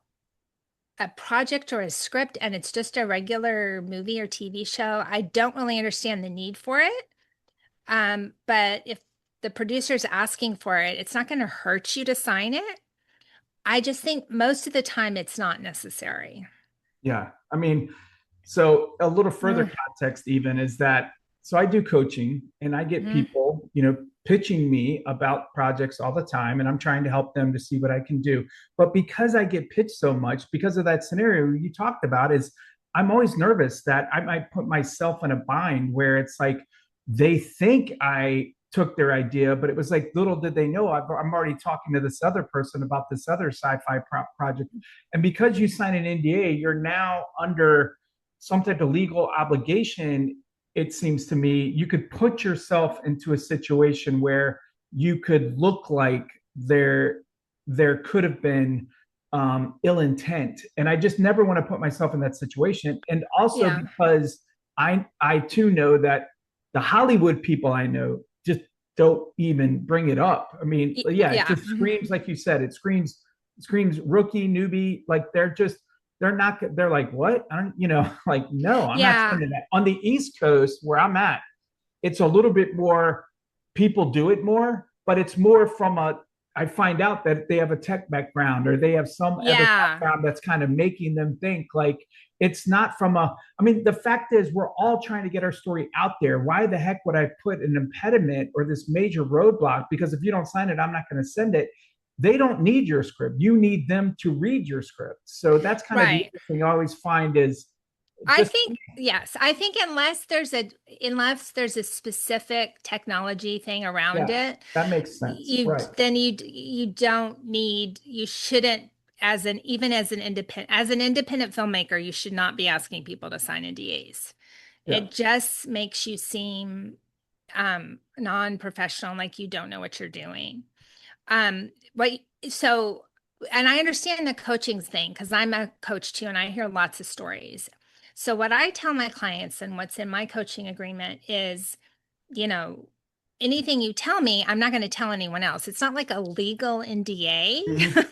a project or a script and it's just a regular movie or TV show, I don't really understand the need for it. But if the producer's asking for it, it's not going to hurt you to sign it. I just think most of the time it's not necessary. Yeah. I mean, so a little further Mm, context even is that so I do coaching and I get mm, people, pitching me about projects all the time and I'm trying to help them to see what I can do. But because I get pitched so much, because of that scenario you talked about, is I'm always nervous that I might put myself in a bind where it's like they think I took their idea, but it was like little did they know I'm already talking to this other person about this other sci-fi project. And because you sign an NDA, you're now under some type of legal obligation. It seems to me you could put yourself into a situation where you could look like there could have been ill intent, and I just never want to put myself in that situation. And also yeah. because I too know that the Hollywood people I know just don't even bring it up. I mean, yeah, it Yeah. just screams, like you said, it screams rookie, newbie. Like they're not, they're like, what? I don't, like, no, I'm not Yeah. sending that. On the East Coast where I'm at, it's a little bit more, people do it more, but it's more from I find out that they have a tech background or they have some other Yeah. background that's kind of making them think like it's not from I mean, the fact is we're all trying to get our story out there. Why the heck would I put an impediment or this major roadblock? Because if you don't sign it, I'm not going to send it. They don't need your script. You need them to read your script. So that's kind of the Right. other thing I always find is I just, think, yes, I think unless there's a specific technology thing around yeah, it, that makes sense. Right. you don't need, you shouldn't, as an independent filmmaker, you should not be asking people to sign NDAs. Yeah. It just makes you seem non-professional, like you don't know what you're doing. What so and I understand the coaching thing because I'm a coach too, and I hear lots of stories. So what I tell my clients and what's in my coaching agreement is, you know, anything you tell me, I'm not going to tell anyone else. It's not like a legal Hmm. NDA,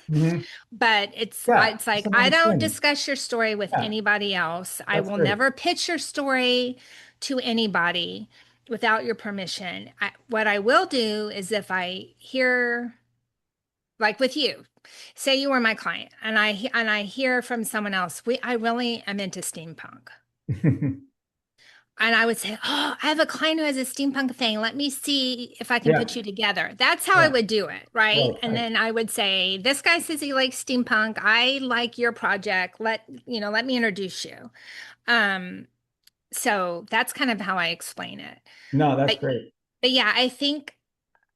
Hmm. but Yeah, it's like it's an I don't understanding. discuss your story with Yeah, anybody else. I that's will great. never pitch your story to anybody without your permission. What I will do is if I hear, like with you, say you were my client and I hear from someone else, I really am into steampunk. And I would say, "Oh, I have a client who has a steampunk thing. Let me see if I can Yeah, put you together." That's how I right, would do it, right? right, And right. then I would say, "This guy says he likes steampunk. I like your project. Let me introduce you." Um, so that's kind of how I explain it. No, that's But great. but yeah, I think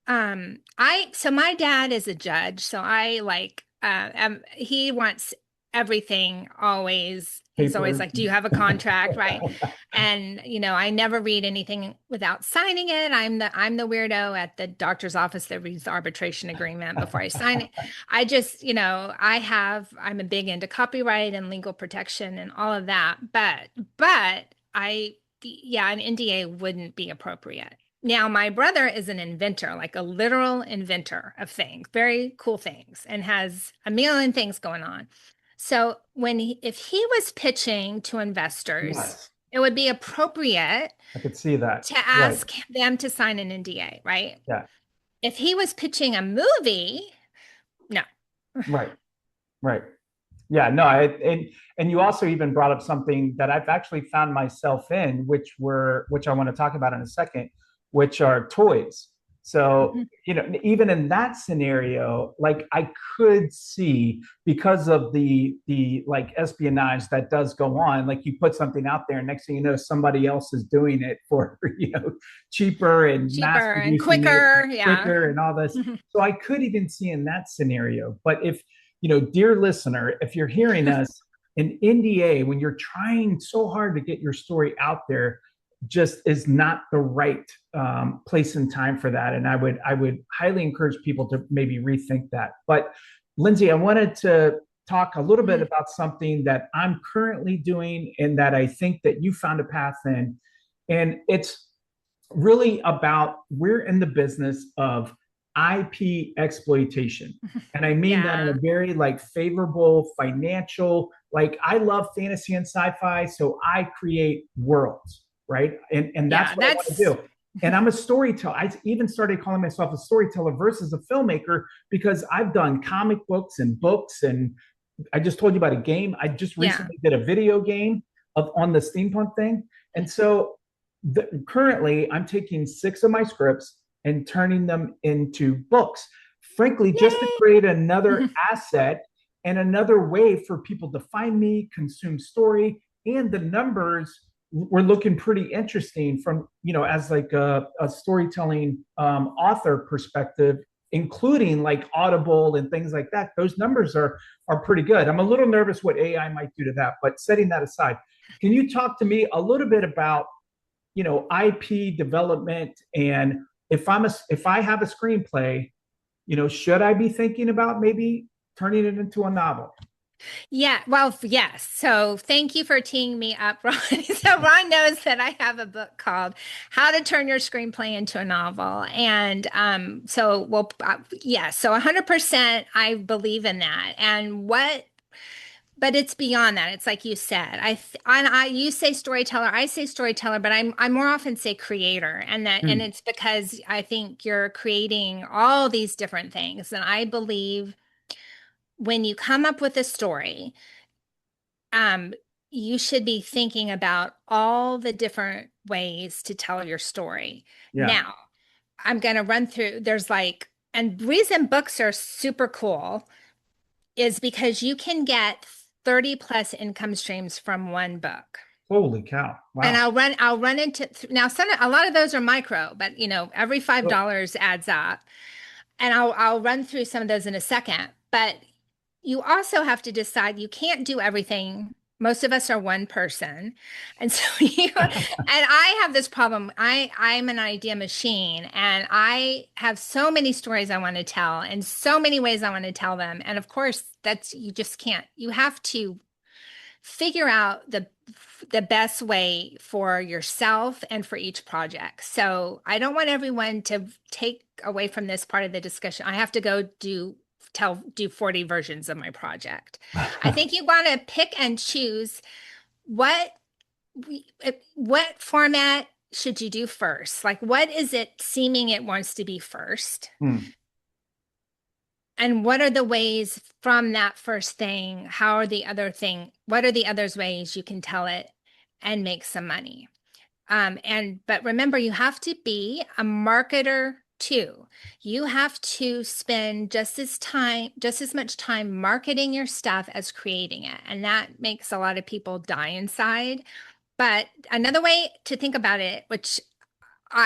I so my dad is a judge, so I like he wants everything always. He's always Paper. like, "Do you have a contract?" Right? And I never read anything without signing it. I'm the weirdo at the doctor's office that reads the arbitration agreement before I sign it. I just, I'm a big into copyright and legal protection and all of that, but yeah, an NDA wouldn't be appropriate. Now, my brother is an inventor, like a literal inventor of things, very cool things, and has a million things going on. So if he was pitching to investors, Yes, it would be appropriate I could see that. to Right. ask them to sign an NDA, right? Yeah. If he was pitching a movie, no. Right. Right. Yeah, no, and you also even brought up something that I've actually found myself in, which I want to talk about in a second, which are toys. So, Mhm. even in that scenario, like I could see because of the like espionage that does go on, like you put something out there, and next thing you know, somebody else is doing it for, cheaper and mass Cheaper and producing it quicker. Yeah. quicker and all this. So I could even see in that scenario. But if dear listener, if you're hearing us, an NDA, when you're trying so hard to get your story out there, just is not the right place and time for that. And I would highly encourage people to maybe rethink that. But Lindsey, I wanted to talk a little bit Mhm. about something that I'm currently doing and that I think that you found a path in. And it's really about we're in the business of IP exploitation. And I mean that in a Yeah. very like favorable financial, like I love fantasy and sci-fi, so I create worlds, right? And that's Yeah. what I want to do. And I'm a storyteller. I even started calling myself a storyteller versus a filmmaker because I've done comic books and books, and I just told you about a game. I just Yeah. recently did a video game on the steampunk thing. And so currently I'm taking 6 of my scripts and turning them into books, frankly, just to Yay. create another asset and another way for people to find me, consume story. And the numbers were looking pretty interesting from, as like a storytelling author perspective, including like Audible and things like that. Those numbers are pretty good. I'm a little nervous what AI might do to that, but setting that aside, can you talk to me a little bit about IP development, and if I have a screenplay, should I be thinking about maybe turning it into a novel? Yeah, well, yes. So thank you for teeing me up, Ron. So Ron knows that I have a book called How to Turn Your Screenplay into a Novel. And yes, so 100% I believe in that. But it's beyond that. It's like you said. You say storyteller, I say storyteller, but I more often say creator, and Hmm. it's because I think you're creating all these different things. And I believe when you come up with a story, um, you should be thinking about all the different ways to tell your story. Yeah, Now, I'm going to run through, and the reason books are super cool is because you can get 30 plus income streams from one book. holy cow, And wow. I'll run into now a lot of those are micro, but every $5 adds up. And I'll run through some of those in a second. But you also have to decide you can't do everything Most of us are one person. And so and I have this problem. I'm an idea machine and I have so many stories I want to tell and so many ways I want to tell them. And of course, that's you just can't. You have to figure out the best way for yourself and for each project. So I don't want everyone to take away from this part of the discussion. I have to go do 40 versions of my project. I think you want to pick and choose what what format should you do first? Like what is it seeming it wants to be first? Hmm. And what are the ways from that first thing? What are the others ways you can tell it and make some money? But remember, you have to be a marketer too. You have to spend just as much time marketing your stuff as creating it. And that makes a lot of people die inside. But another way to think about it, which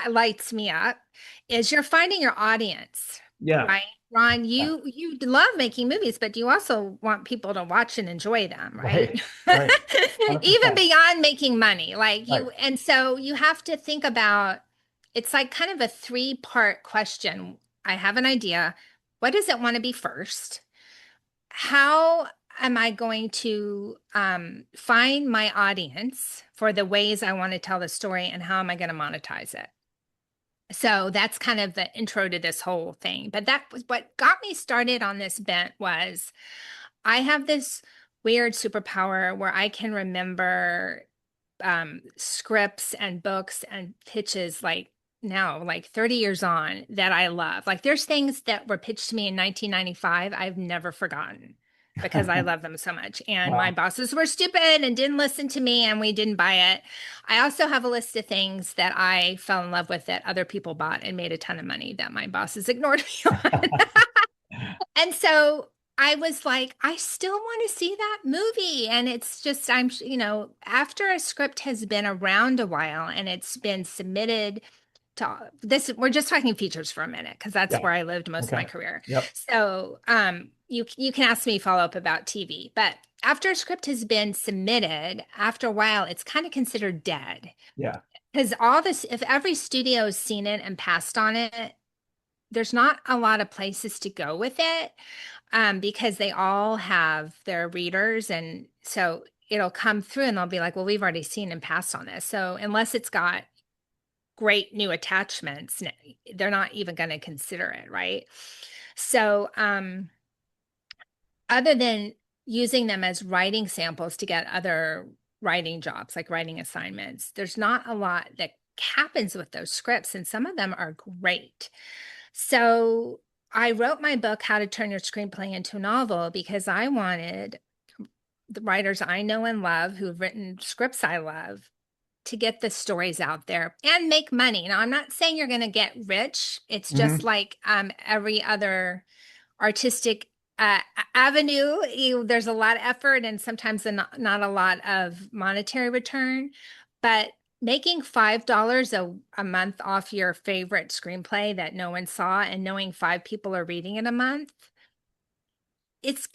lights me up, is you're finding your audience, Yeah. right? Ron, Yeah. you love making movies, but you also want people to watch and enjoy them, right? Right. Right. Even 100%. beyond making money, like Right. and so you have to think about it's like kind of a three-part question. I have an idea. What does it want to be first? How am I going to find my audience for the ways I want to tell the story, and how am I going to monetize it? So that's kind of the intro to this whole thing. But that was what got me started on this bent was I have this weird superpower where I can remember scripts and books and pitches like now, like 30 years on, that I love. Like there's things that were pitched to me in 1995 I've never forgotten because I love them so much. And my Wow. bosses were stupid and didn't listen to me and we didn't buy it. I also have a list of things that I fell in love with that other people bought and made a ton of money that my bosses ignored me on. And so I was like, I still want to see that movie. And it's just, after a script has been around a while and it's been submitted to this, we're just talking features for a minute because that's Yeah. where I lived most of my Okay. career. Yep. So you can ask me follow up about TV, but after a script has been submitted, after a while, it's kind of considered dead. Yeah. Because all this, if every studio's seen it and passed on it, there's not a lot of places to go with it because they all have their readers. And so it'll come through and they'll be like, well, we've already seen and passed on this. So unless it's got great new attachments, they're not even going to consider it, right? So other than using them as writing samples to get other writing jobs, like writing assignments, there's not a lot that happens with those scripts, and some of them are great. So I wrote my book, How to Turn Your Screenplay into a Novel, because I wanted the writers I know and love who've written scripts I love to get the stories out there and make money. Now, I'm not saying you're going to get rich. It's just Hmm. like every other artistic uh, avenue. There's a lot of effort and sometimes not a lot of monetary return. But making $5 a month off your favorite screenplay that no one saw and knowing five people are reading it a month, it's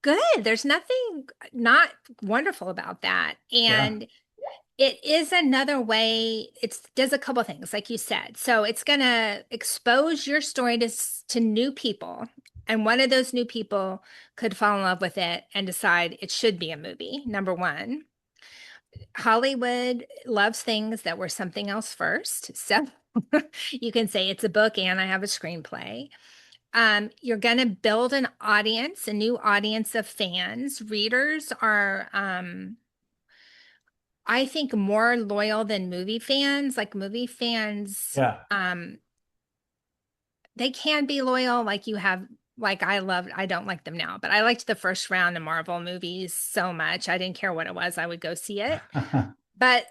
good. There's nothing not wonderful about that. Yeah. And it is another way. It does a couple of things, like you said. So it's going to expose your story to new people. And one of those new people could fall in love with it and decide it should be a movie. Number one, Hollywood loves things that were something else first. So you can say it's a book and I have a screenplay. You're going to build an audience, a new audience of fans. Readers are, I think, more loyal than movie fans. Like movie fans, Yeah. they can be loyal. I don't like them now, but I liked the first round of Marvel movies so much. I didn't care what it was. I would go see it. But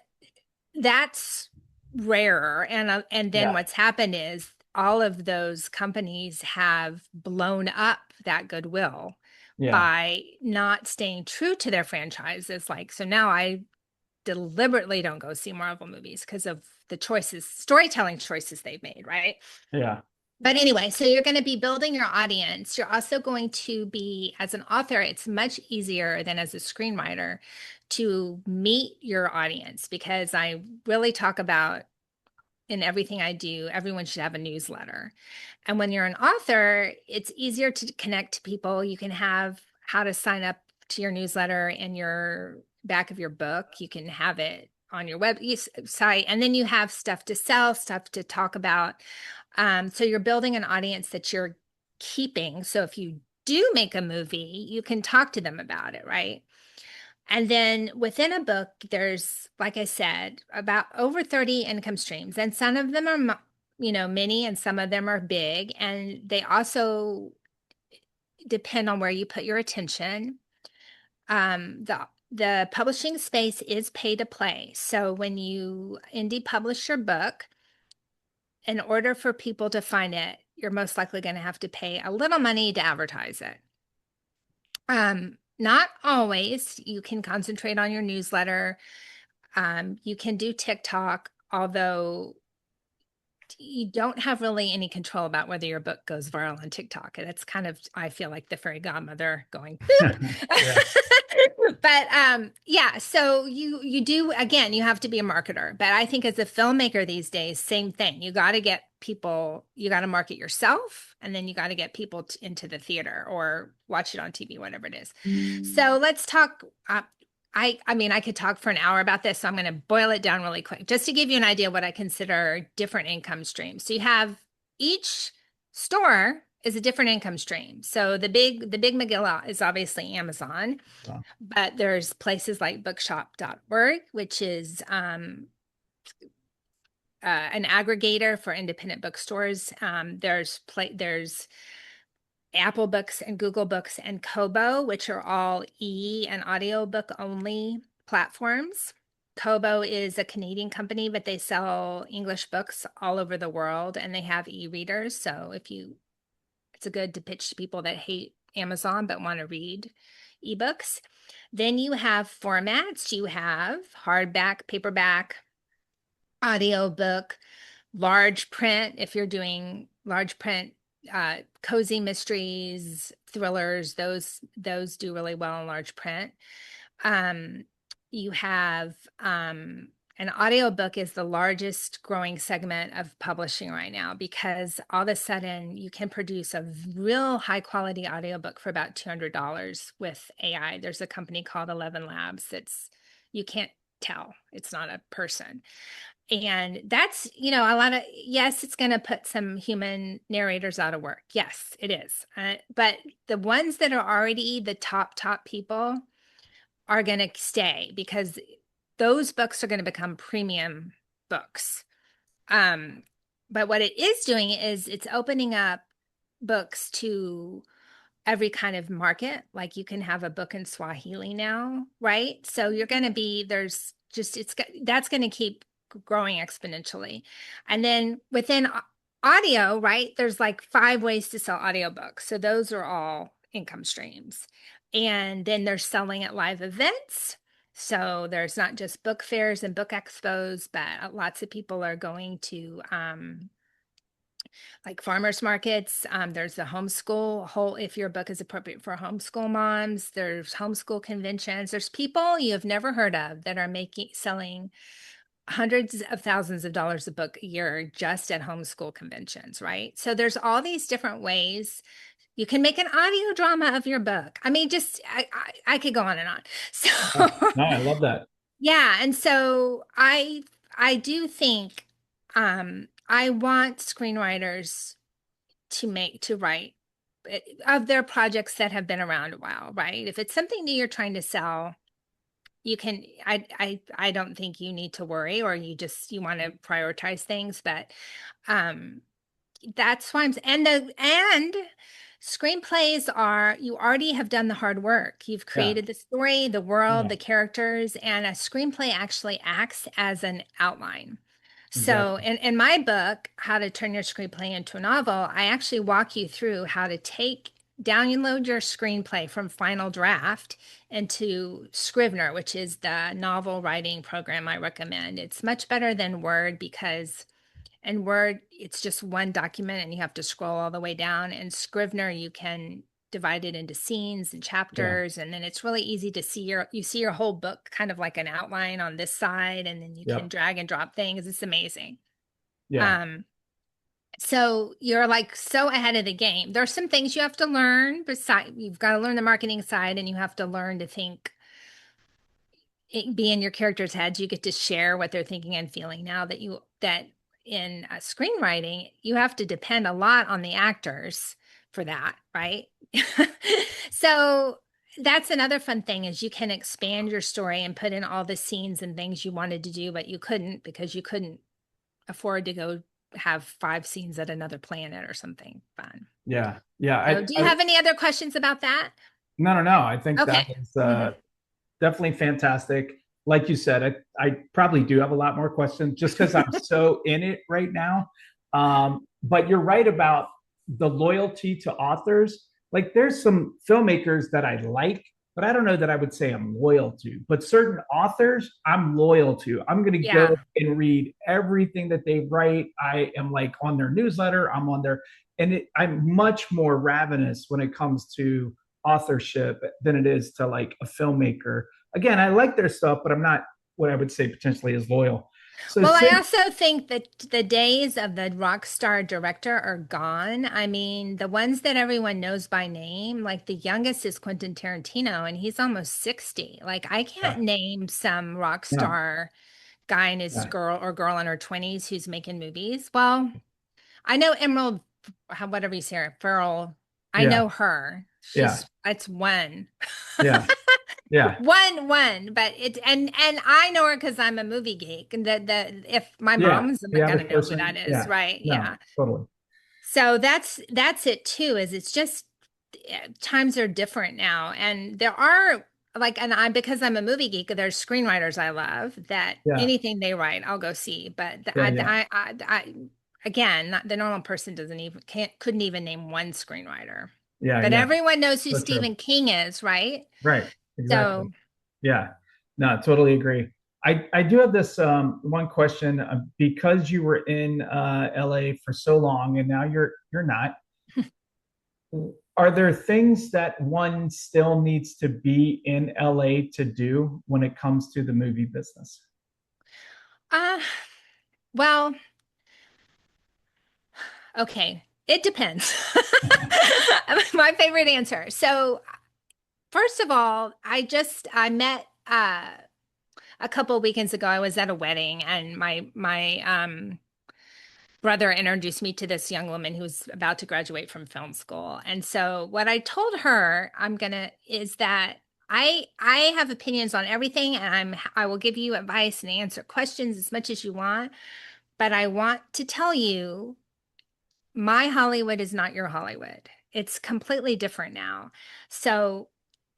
that's rarer. And then Yeah. what's happened is all of those companies have blown up that goodwill Yeah. by not staying true to their franchises. Like, so now I deliberately don't go see Marvel movies because of the storytelling choices they've made, right? Yeah. But anyway, so you're going to be building your audience. You're also going to be, as an author, it's much easier than as a screenwriter to meet your audience because I really talk about in everything I do, everyone should have a newsletter. And when you're an author, it's easier to connect to people. You can have how to sign up to your newsletter in your back of your book. You can have it on your website, and then you have stuff to sell, stuff to talk about. So you're building an audience that you're keeping. So if you do make a movie, you can talk to them about it, right? And then within a book, there's, like I said, about over 30 income streams, and some of them are, mini, and some of them are big. And they also depend on where you put your attention. The publishing space is pay to play. So when you indie publish your book, in order for people to find it, you're most likely going to have to pay a little money to advertise it. Not always. You can concentrate on your newsletter. You can do TikTok, although you don't have really any control about whether your book goes viral on TikTok. And it's kind of, I feel like the fairy godmother going, boop. Yeah. But yeah, so you do, again, you have to be a marketer. But I think as a filmmaker these days, same thing. You got to get people, you got to market yourself, and then you got to get people into the theater or watch it on TV, whatever it is. So let's talk. I mean, I could talk for an hour about this, so I'm going to boil it down really quick, just to give you an idea what I consider different income streams. So you have each store is a different income stream. So the big Megillah is obviously Amazon, Wow. but there's places like bookshop.org, which is an aggregator for independent bookstores. There's Apple Books and Google Books and Kobo, which are all and audiobook only platforms. Kobo is a Canadian company, but they sell English books all over the world, and they have e-readers. So it's a good to pitch to people that hate Amazon but want to read ebooks. Then you have formats. You have hardback, paperback, audiobook, large print. If you're doing large print, cozy mysteries, thrillers, those do really well in large print. You have an audiobook is the largest growing segment of publishing right now, because all of a sudden you can produce a real high quality audiobook for about $200 with AI. There's a company called 11 Labs you can't tell it's not a person. And that's, a lot of, yes, it's going to put some human narrators out of work. Yes, it is. But the ones that are already the top people are going to stay, because those books are going to become premium books. But what it is doing is it's opening up books to every kind of market. Like you can have a book in Swahili now, right? So you're going to be, that's going to keep growing exponentially. And then within audio, right, there's like 5 ways to sell audiobooks. So those are all income streams. And then they're selling at live events. So there's not just book fairs and book expos, but lots of people are going to like farmers markets. There's the if your book is appropriate for homeschool moms, there's homeschool conventions. There's people you have never heard of that are selling hundreds of thousands of dollars a book a year just at homeschool conventions, right? So there's all these different ways. You can make an audio drama of your book. I mean, I could go on and on. So No, I love that. yeah, and so I do think I want screenwriters to write of their projects that have been around a while, right? If it's something new you're trying to sell, you can, I don't think you need to worry, or you want to prioritize things, but that's why and screenplays you already have done the hard work. You've Yeah. created the story, the world, Yeah. the characters, and a screenplay actually acts as an outline. So Exactly. in my book, How to Turn Your Screenplay into a Novel, I actually walk you through how to download your screenplay from Final Draft into Scrivener, which is the novel writing program I recommend. It's much better than Word because And Word, it's just one document and you have to scroll all the way down. And Scrivener, you can divide it into scenes and Yeah. chapters, and then it's really easy to see your whole book kind of like an outline on this side, and then you can Yep. drag and drop things. It's amazing. Yeah. Um, so you're like so ahead of the game. There's some things you have to learn. Besides, you've got to learn the marketing side, and you have to learn to think, be in your characters' heads. You get to share what they're thinking and feeling. Now that in screenwriting, you have to depend a lot on the actors for that, right? So that's another fun thing is you can expand your story and put in all the scenes and things you wanted to do, but you couldn't because you couldn't afford to go have 5 scenes at another planet or something fun. Yeah. Yeah. So do you have any other questions about that? No, no, no. I think that Okay. was Hmm. definitely fantastic. Like you said, I probably do have a lot more questions just because I'm so in it right now. But you're right about the loyalty to authors. Like there's some filmmakers that I like, but I don't know that I would say I'm loyal to. But certain authors I'm loyal to. I'm going to go Yeah. and read everything that they write. I am like on their newsletter. I'm on their, I'm much more ravenous when it comes to authorship than it is to like a filmmaker. Again, I like their stuff, but I'm not what I would say potentially as loyal. So Well, I since also think that the days of the rock star director are gone. I mean, the ones that everyone knows by name, like the youngest is Quentin Tarantino, and he's almost 60. Like, I can't yeah, name some rock no, star guy in his yeah, girl in her 20s who's making movies. Well, I know Emerald, whatever you say, her, Farrell. I yeah, know her. yeah, It's one. yeah, yeah, One, but and I know her because I'm a movie geek, and the if my yeah. mom's The not gonna average know who that person, is, yeah, right? no, Yeah. totally, So that's it too, is it's just times are different now, and there are like, and I because I'm a movie geek, there's screenwriters I love that yeah, anything they write, I'll go see. But yeah, yeah, again, the normal person doesn't even couldn't even name one screenwriter. yeah, But yeah. everyone knows who So true. Stephen King is, right? Right, exactly. So. Yeah, no, totally agree. I do have this one question because you were in LA for so long and now you're not. Are there things that one still needs to be in LA to do when it comes to the movie business? Uh, well, okay. It depends. My favorite answer. So, first of all, I met a couple of weekends ago. I was at a wedding and my brother introduced me to this young woman who was about to graduate from film school. And so what I told her is that I have opinions on everything, and I will give you advice and answer questions as much as you want, but I want to tell you my Hollywood is not your Hollywood. It's completely different now. So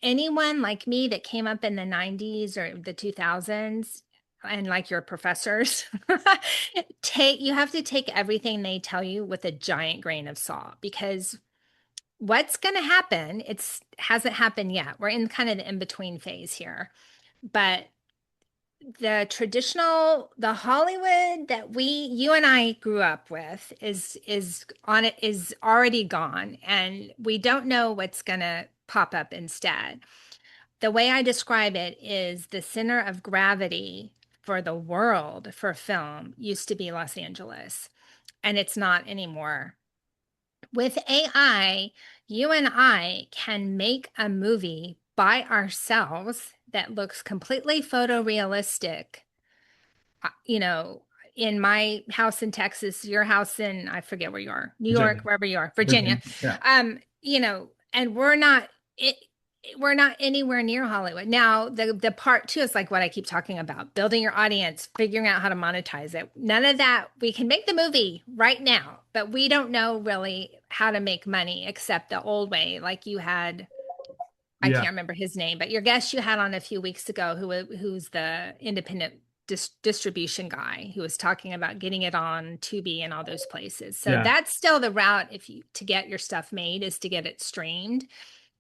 anyone like me that came up in the 90s or the 2000s, and like your professors, you have to take everything they tell you with a giant grain of salt, because what's going to happen, it's hasn't happened yet. We're in kind of the in-between phase here. But the Hollywood that you and I grew up with is already gone, and we don't know what's gonna pop up instead. The way I describe it is the center of gravity for the world for film used to be Los Angeles, and it's not anymore. With AI, you and I can make a movie by ourselves that looks completely photorealistic, you know, in my house in Texas, your house in, I forget where you are, New York, Virginia, wherever you are, Virginia. Virginia. Yeah, And it, we're not anywhere near Hollywood. Now, the part two is like what I keep talking about, building your audience, figuring out how to monetize it. None of that, we can make the movie right now, but we don't know really how to make money except the old way, like you had. I yeah, can't remember his name, but your guest you had on a few weeks ago, who's the independent distribution guy, who was talking about getting it on Tubi and all those places. So yeah, that's still the route if you to get your stuff made, is to get it streamed.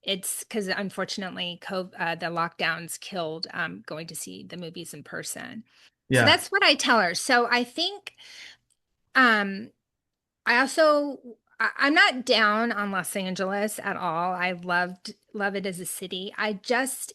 It's because unfortunately, the lockdowns killed going to see the movies in person. So yeah, that's what I tell her. So I think Um, I also I'm not down on Los Angeles at all. I love it as a city. I just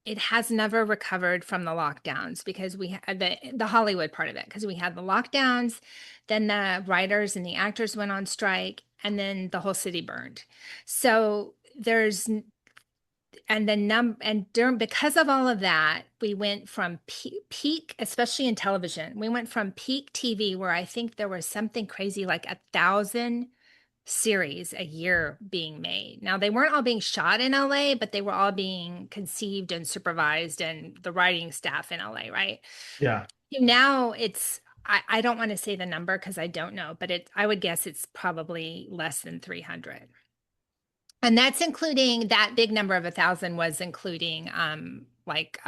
it has never recovered from the lockdowns because we had the Hollywood part of it because we had the lockdowns, then the writers and the actors went on strike, and then the whole city burned. So there's and the and during because of all of that, we went from peak, especially in television, we went from peak TV where I think there was something crazy like 1,000 series a year being made. Now, they weren't all being shot in LA, but they were all being conceived and supervised and the writing staff in LA, right? Yeah. Now I don't want to say the number because I don't know, but I would guess it's probably less than 300. And that's including that big number of 1,000 was including like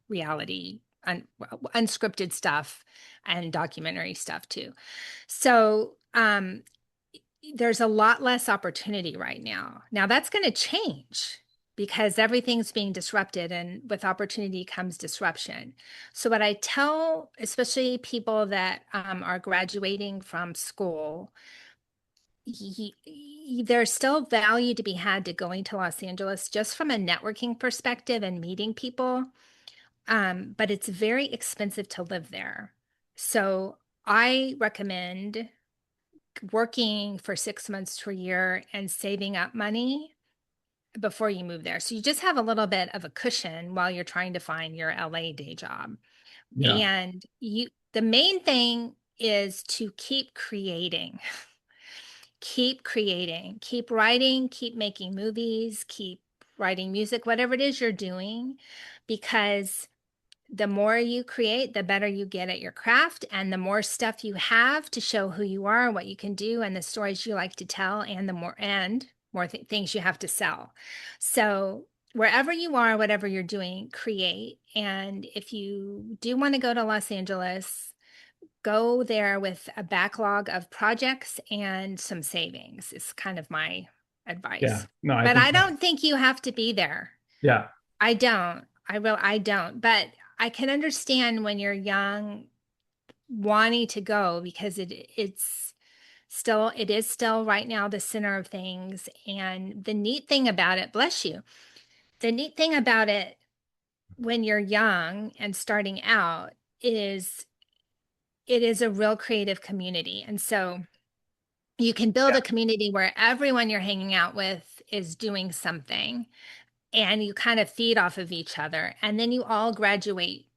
reality, unscripted stuff and documentary stuff too. So there's a lot less opportunity right now. Now that's going to change because everything's being disrupted, and with opportunity comes disruption. So what I tell, especially people that are graduating from school, there's still value to be had to going to Los Angeles just from a networking perspective and meeting people. But it's very expensive to live there. So I recommend working for 6 months to a year and saving up money before you move there. So you just have a little bit of a cushion while you're trying to find your LA day job. Yeah. And the main thing is to keep creating. Keep creating, keep writing, keep making movies, keep writing music, whatever it is you're doing, because the more you create, the better you get at your craft, and the more stuff you have to show who you are, what you can do, and the stories you like to tell, and the more things you have to sell. So wherever you are, whatever you're doing, create. And if you do want to go to Los Angeles, go there with a backlog of projects and some savings is kind of my Yeah. advice. No, I But think I that's, don't think you have to be there. yeah. I don't. I don't. But I can understand when you're young wanting to go because it is still right now the center of things. And the neat thing about it, bless you, the neat thing about it when you're young and starting out is it is a real creative community. And so you can build Yeah. a community where everyone you're hanging out with is doing something and you kind of feed off of each other. And then you all graduate.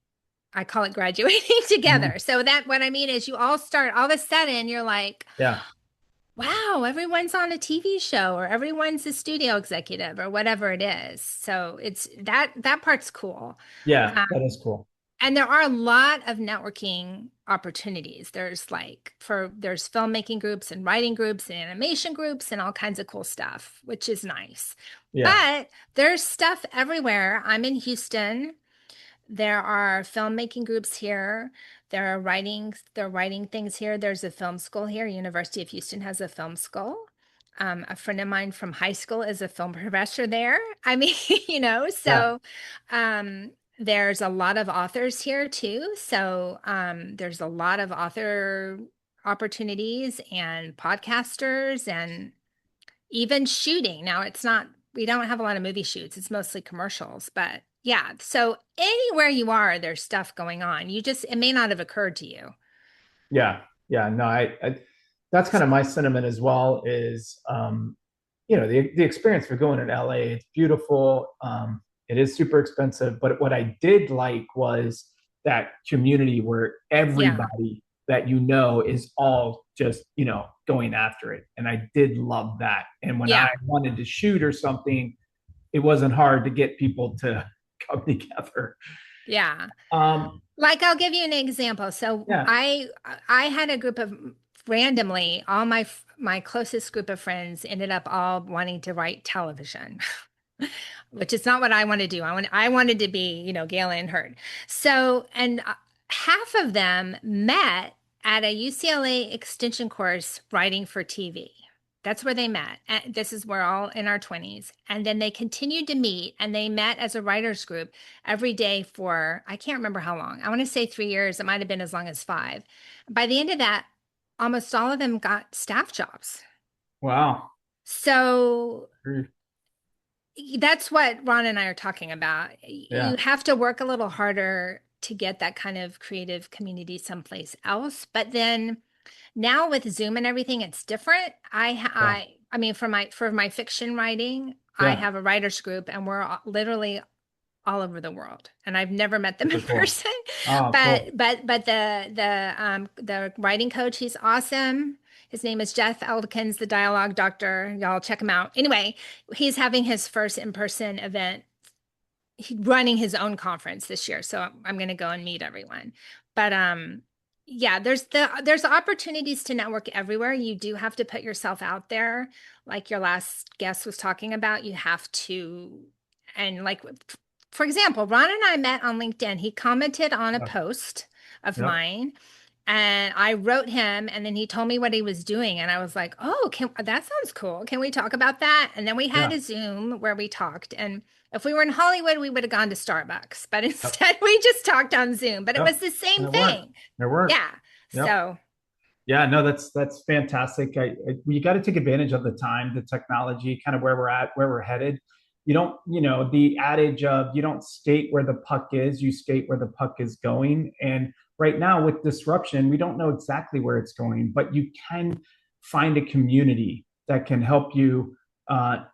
I call it graduating Mhm. together. So that what I mean is you all start all of a sudden you're like, Yeah. wow, everyone's on a TV show or everyone's a studio executive or whatever it is. So it's that part's cool. Yeah. That is cool. And there are a lot of networking opportunities. There's filmmaking groups and writing groups and animation groups and all kinds of cool stuff, which is nice. Yeah. But there's stuff everywhere. I'm in Houston. There are filmmaking groups here. They're writing things here. There's a film school here. University of Houston has a film school. A friend of mine from high school is a film professor there. I mean, Yeah. so um, there's a lot of authors here too. So there's a lot of author opportunities and podcasters and even shooting. Now, we don't have a lot of movie shoots, it's mostly commercials, but yeah. So anywhere you are, there's stuff going on. It may not have occurred to you. Yeah. Yeah. No, that's kind of my sentiment as well is, the experience for going in LA, it's beautiful. It is super expensive, but what I did like was that community where Yeah. everybody that is all just, going after it. And I did love that. And when I Yeah. wanted to shoot or something, it wasn't hard to get people to come together. Yeah. Um, Like I'll give you an example. So yeah, I had a group of randomly all my closest group of friends ended up all wanting to write television. Which is not what I want to do. I wanted to be, Gail Ann Hurd. So, and half of them met at a UCLA extension course writing for TV. That's where they met. And this is we're all in our 20s. And then they continued to meet and they met as a writers group every day for I can't remember how long. I want to say 3 years. It might have been as long as 5. By the end of that, almost all of them got staff jobs. Wow. So that's what Ron and I are talking about. Yeah. You have to work a little harder to get that kind of creative community someplace else. But then now with Zoom and everything, it's different. Yeah. I mean, for my fiction writing, I Yeah. have a writers group, and we're literally all over the world, and I've never met them in Super cool. person. Oh, But cool. the writing coach, he's awesome. His name is Jeff Elkins, the dialogue doctor. Y'all check him out. Anyway, he's having his first in-person event. He's running his own conference this year, so I'm going to go and meet everyone. But yeah, there's opportunities to network everywhere. You do have to put yourself out there, like your last guest was talking about. You have to, and like for example, Ron and I met on LinkedIn. He commented on a Yeah. post of Yep. mine, and I wrote him, and then he told me what he was doing, and I was like, "Oh, that sounds cool. Can we talk about that?" And then we had Yeah. a Zoom where we talked, and if we were in Hollywood, we would have gone to Starbucks, but Yep. instead we just talked on Zoom. But it was Yep. the And same it worked. thing. It worked. Yeah. Yep. So, Yeah, no, that's fantastic. You got to take advantage of the time, the technology, kind of where we're at, where we're headed. You don't, the adage of you don't skate where the puck is, you skate where the puck is going. And right now with disruption, we don't know exactly where it's going, but you can find a community that can help you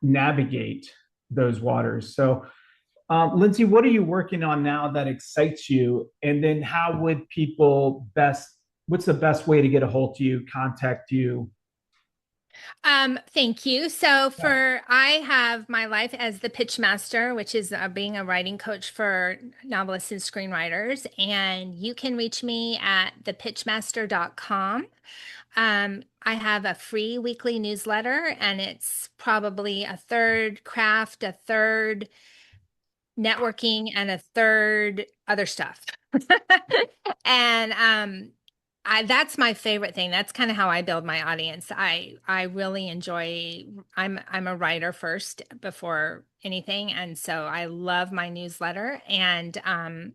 navigate those waters. So, Lindsey, what are you working on now that excites you? And then how would people what's the best way to get a hold of you, contact you? thank you. So Yeah. I have my life as the pitch master, which is being a writing coach for novelists and screenwriters. And you can reach me at thepitchmaster.com. I have a free weekly newsletter, and it's probably a third craft, a third networking, and a third other stuff. And that's my favorite thing. That's kind of how I build my audience. I really enjoy I'm a writer first before anything, and so I love my newsletter. And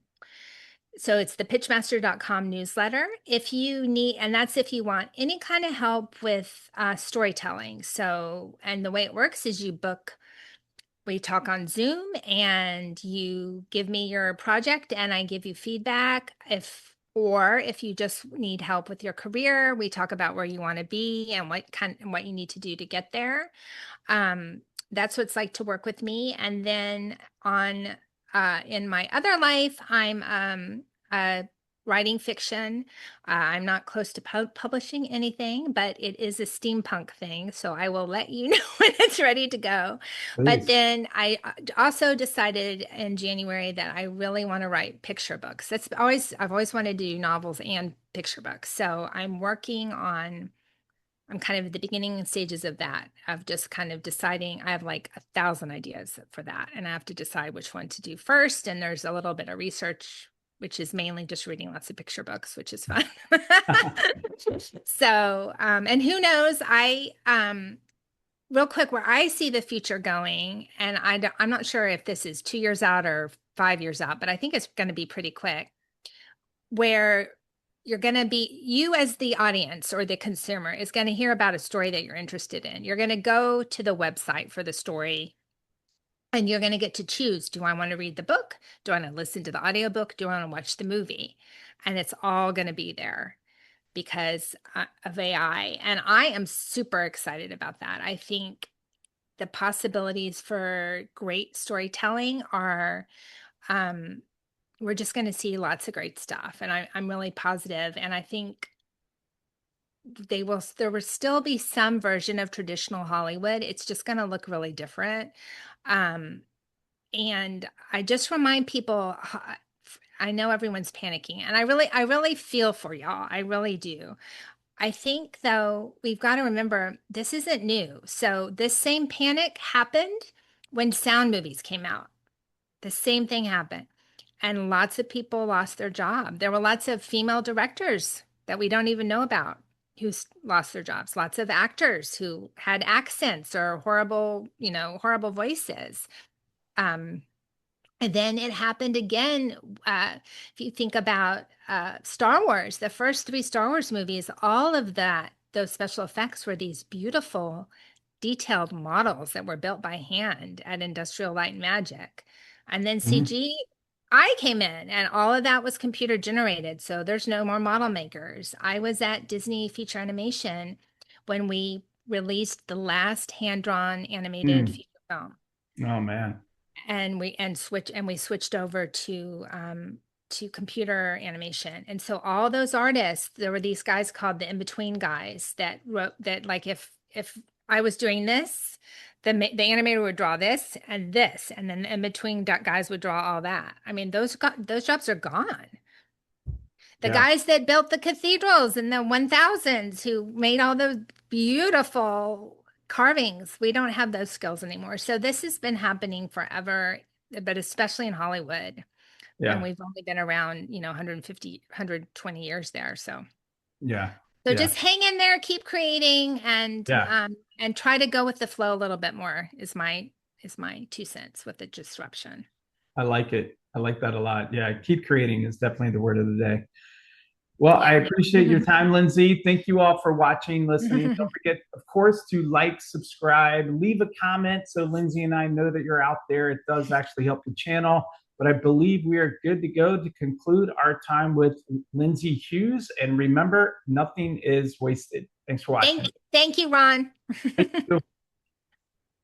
so it's the pitchmaster.com newsletter. If you need, and that's if you want any kind of help with storytelling. So, and the way it works is we talk on Zoom and you give me your project and I give you feedback. Or if you just need help with your career, we talk about where you want to be and what you need to do to get there. That's what it's like to work with me. And then on in my other life, I'm writing fiction. I'm not close to publishing anything, but it is a steampunk thing, so I will let you know when it's ready to go. But Please. then I also decided in January that I really want to write picture books. I've always wanted to do novels and picture books. So I'm kind of at the beginning stages of that, of just kind of deciding. I have like 1,000 ideas for that, and I have to decide which one to do first. And there's a little bit of research, which is mainly just reading lots of picture books, which is fun. So, and who knows, real quick, where I see the future going, and I'm not sure if this is 2 years out or 5 years out, but I think it's going to be pretty quick, where you as the audience or the consumer is going to hear about a story that you're interested in. You're going to go to the website for the story and you're going to get to choose, do I want to read the book? Do I want to listen to the audiobook? Do I want to watch the movie? And it's all going to be there because of AI. And I am super excited about that. I think the possibilities for great storytelling are we're just going to see lots of great stuff, and I'm really positive. And I think there will still be some version of traditional Hollywood. It's just going to look really different. Um, and I just remind people, I know everyone's panicking, and I really feel for y'all. I really do. I think though, we've got to remember this isn't new. So this same panic happened when sound movies came out. The same thing happened. And lots of people lost their job. There were lots of female directors that we don't even know about. lost their jobs, lots of actors who had accents or horrible, horrible voices. Um, and then it happened again. If you think about Star Wars, the first three Star Wars movies, all of those special effects were these beautiful, detailed models that were built by hand at Industrial Light and Magic. And then Mhm. CGI came in, and all of that was computer generated. So there's no more model makers. I was at Disney Feature Animation when we released the last hand-drawn animated Mm. feature film, Oh man. and we switched over to computer animation. And so all those artists, there were these guys called the in-between guys that wrote that, like, if I was doing this, the animator would draw this, and then the in-between guys would draw all that. I mean, those jobs are gone. The Yeah. guys that built the cathedrals in the 1000s, who made all those beautiful carvings, we don't have those skills anymore. So this has been happening forever, but especially in Hollywood. And Yeah. we've only been around, 150, 120 years there. Yeah. So Yeah. just hang in there, keep creating, Yeah. and try to go with the flow a little bit more is my 2 cents with the disruption. I like it. I like that a lot. Yeah. Keep creating is definitely the word of the day. Well, I Yeah. appreciate your time, Lindsey. Thank you all for watching, listening. Don't forget, of course, to like, subscribe, leave a comment so Lindsey and I know that you're out there. It does actually help the channel. But I believe we are good to go to conclude our time with Lindsey Hughes. And remember, nothing is wasted. Thanks for watching. Thank you, Ron. Thank you.